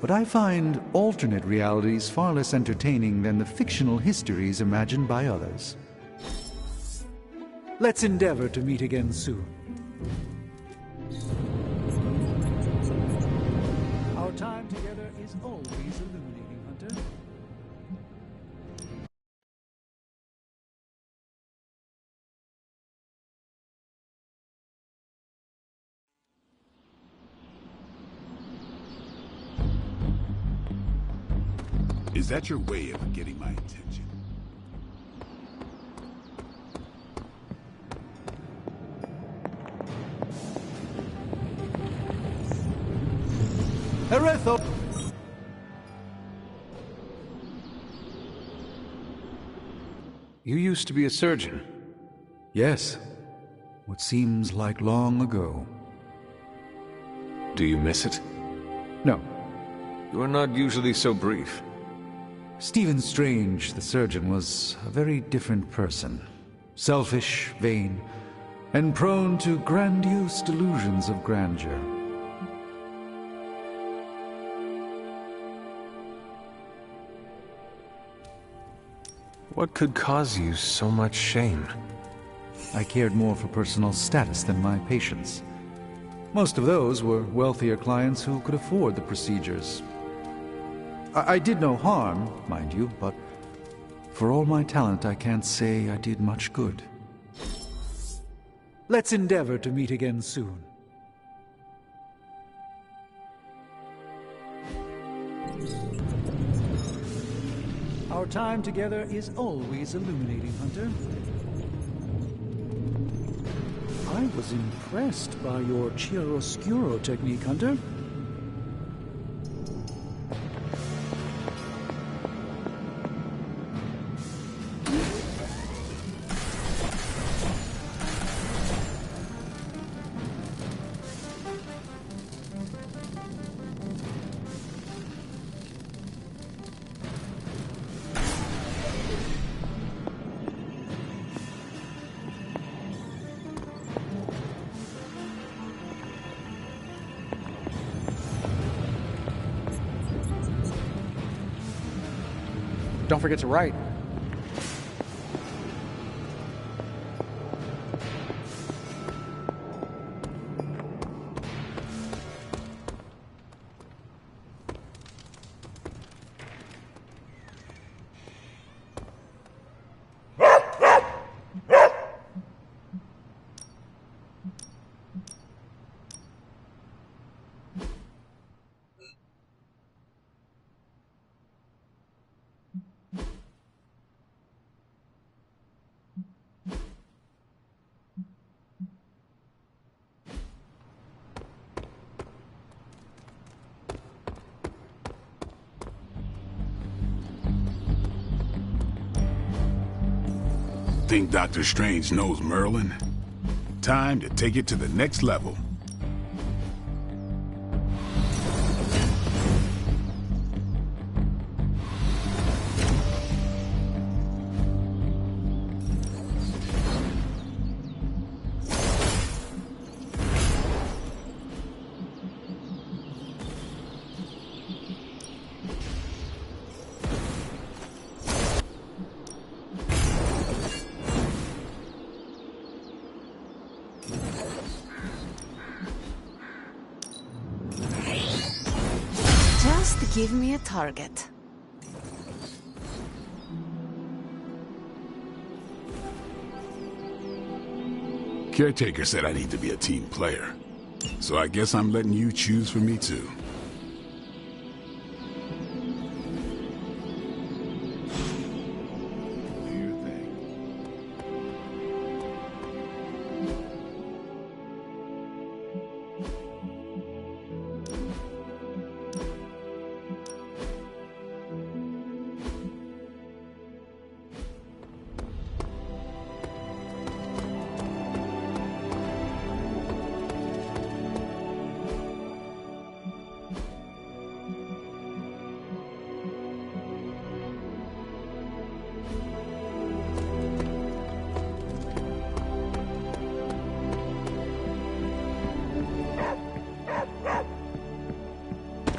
but I find alternate realities far less entertaining than the fictional histories imagined by others. Let's endeavor to meet again soon. Our time together is always illuminating, Hunter. Is that your way of getting my attention? Eretho! You used to be a surgeon. Yes. What seems like long ago. Do you miss it? No. You are not usually so brief. Stephen Strange, the surgeon, was a very different person. Selfish, vain, and prone to grandiose delusions of grandeur. What could cause you so much shame? I cared more for personal status than my patients. Most of those were wealthier clients who could afford the procedures. I did no harm, mind you, but for all my talent, I can't say I did much good. Let's endeavor to meet again soon. Our time together is always illuminating, Hunter. I was impressed by your chiaroscuro technique, Hunter. Don't forget to write. Think Dr. Strange knows Merlin? Time to take it to the next level. Give me a target. Caretaker said I need to be a team player. So I guess I'm letting you choose for me too.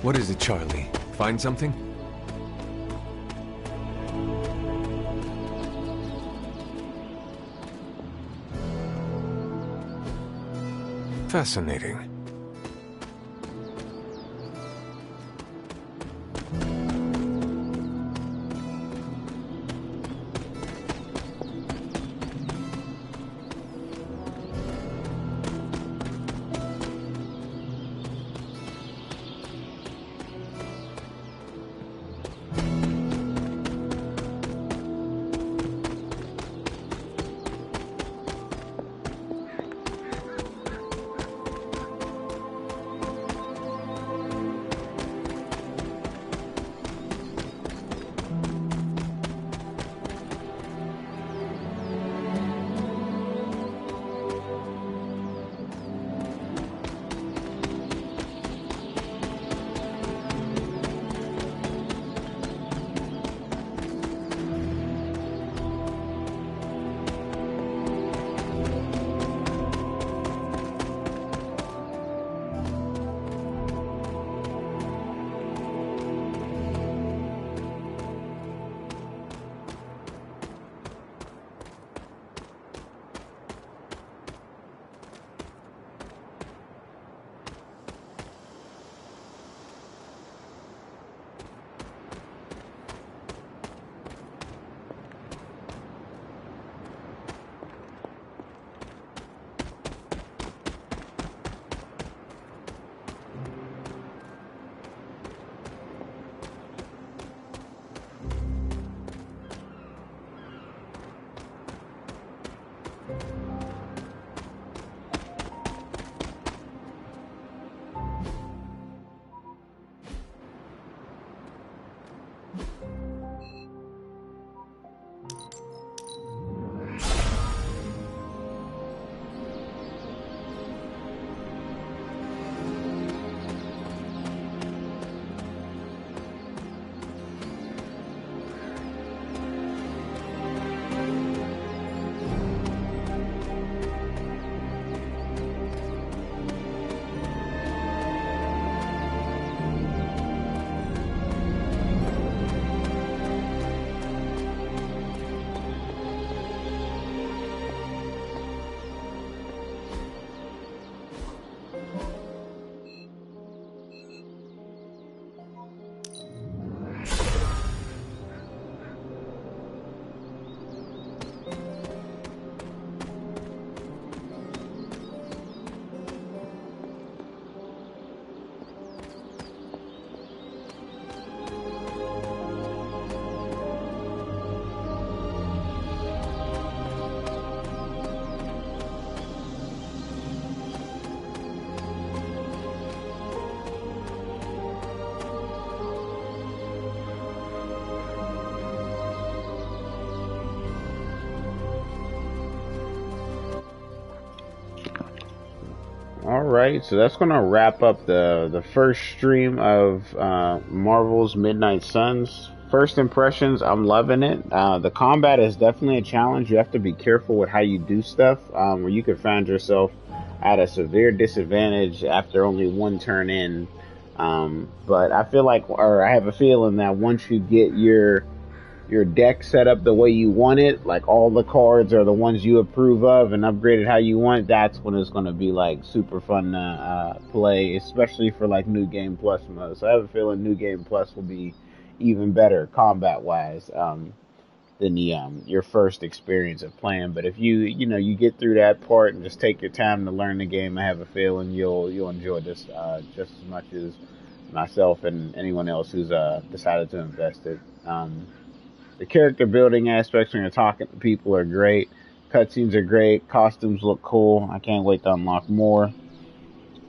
What is it, Charlie? Find something? Fascinating. Alright, so that's going to wrap up the first stream of Marvel's Midnight Suns. First impressions, I'm loving it. The combat is definitely a challenge. You have to be careful with how you do stuff, where you could find yourself at a severe disadvantage after only one turn in. But I feel like, or I have a feeling that once you get your deck set up the way you want it, like all the cards are the ones you approve of and upgraded how you want, that's when it's going to be like super fun to play, especially for like New Game Plus mode. So I have a feeling New Game Plus will be even better combat wise than your first experience of playing. But if you get through that part and just take your time to learn the game, I have a feeling you'll enjoy this just as much as myself and anyone else who's decided to invest it. The character building aspects when you're talking to people are great. Cutscenes are great. Costumes look cool. I can't wait to unlock more.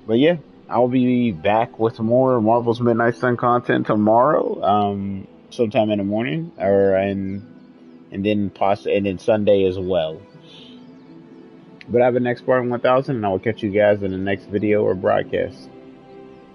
But yeah, I'll be back with more Marvel's Midnight Sun content tomorrow, sometime in the morning, and then Sunday as well. But I have an next part 1000, and I will catch you guys in the next video or broadcast.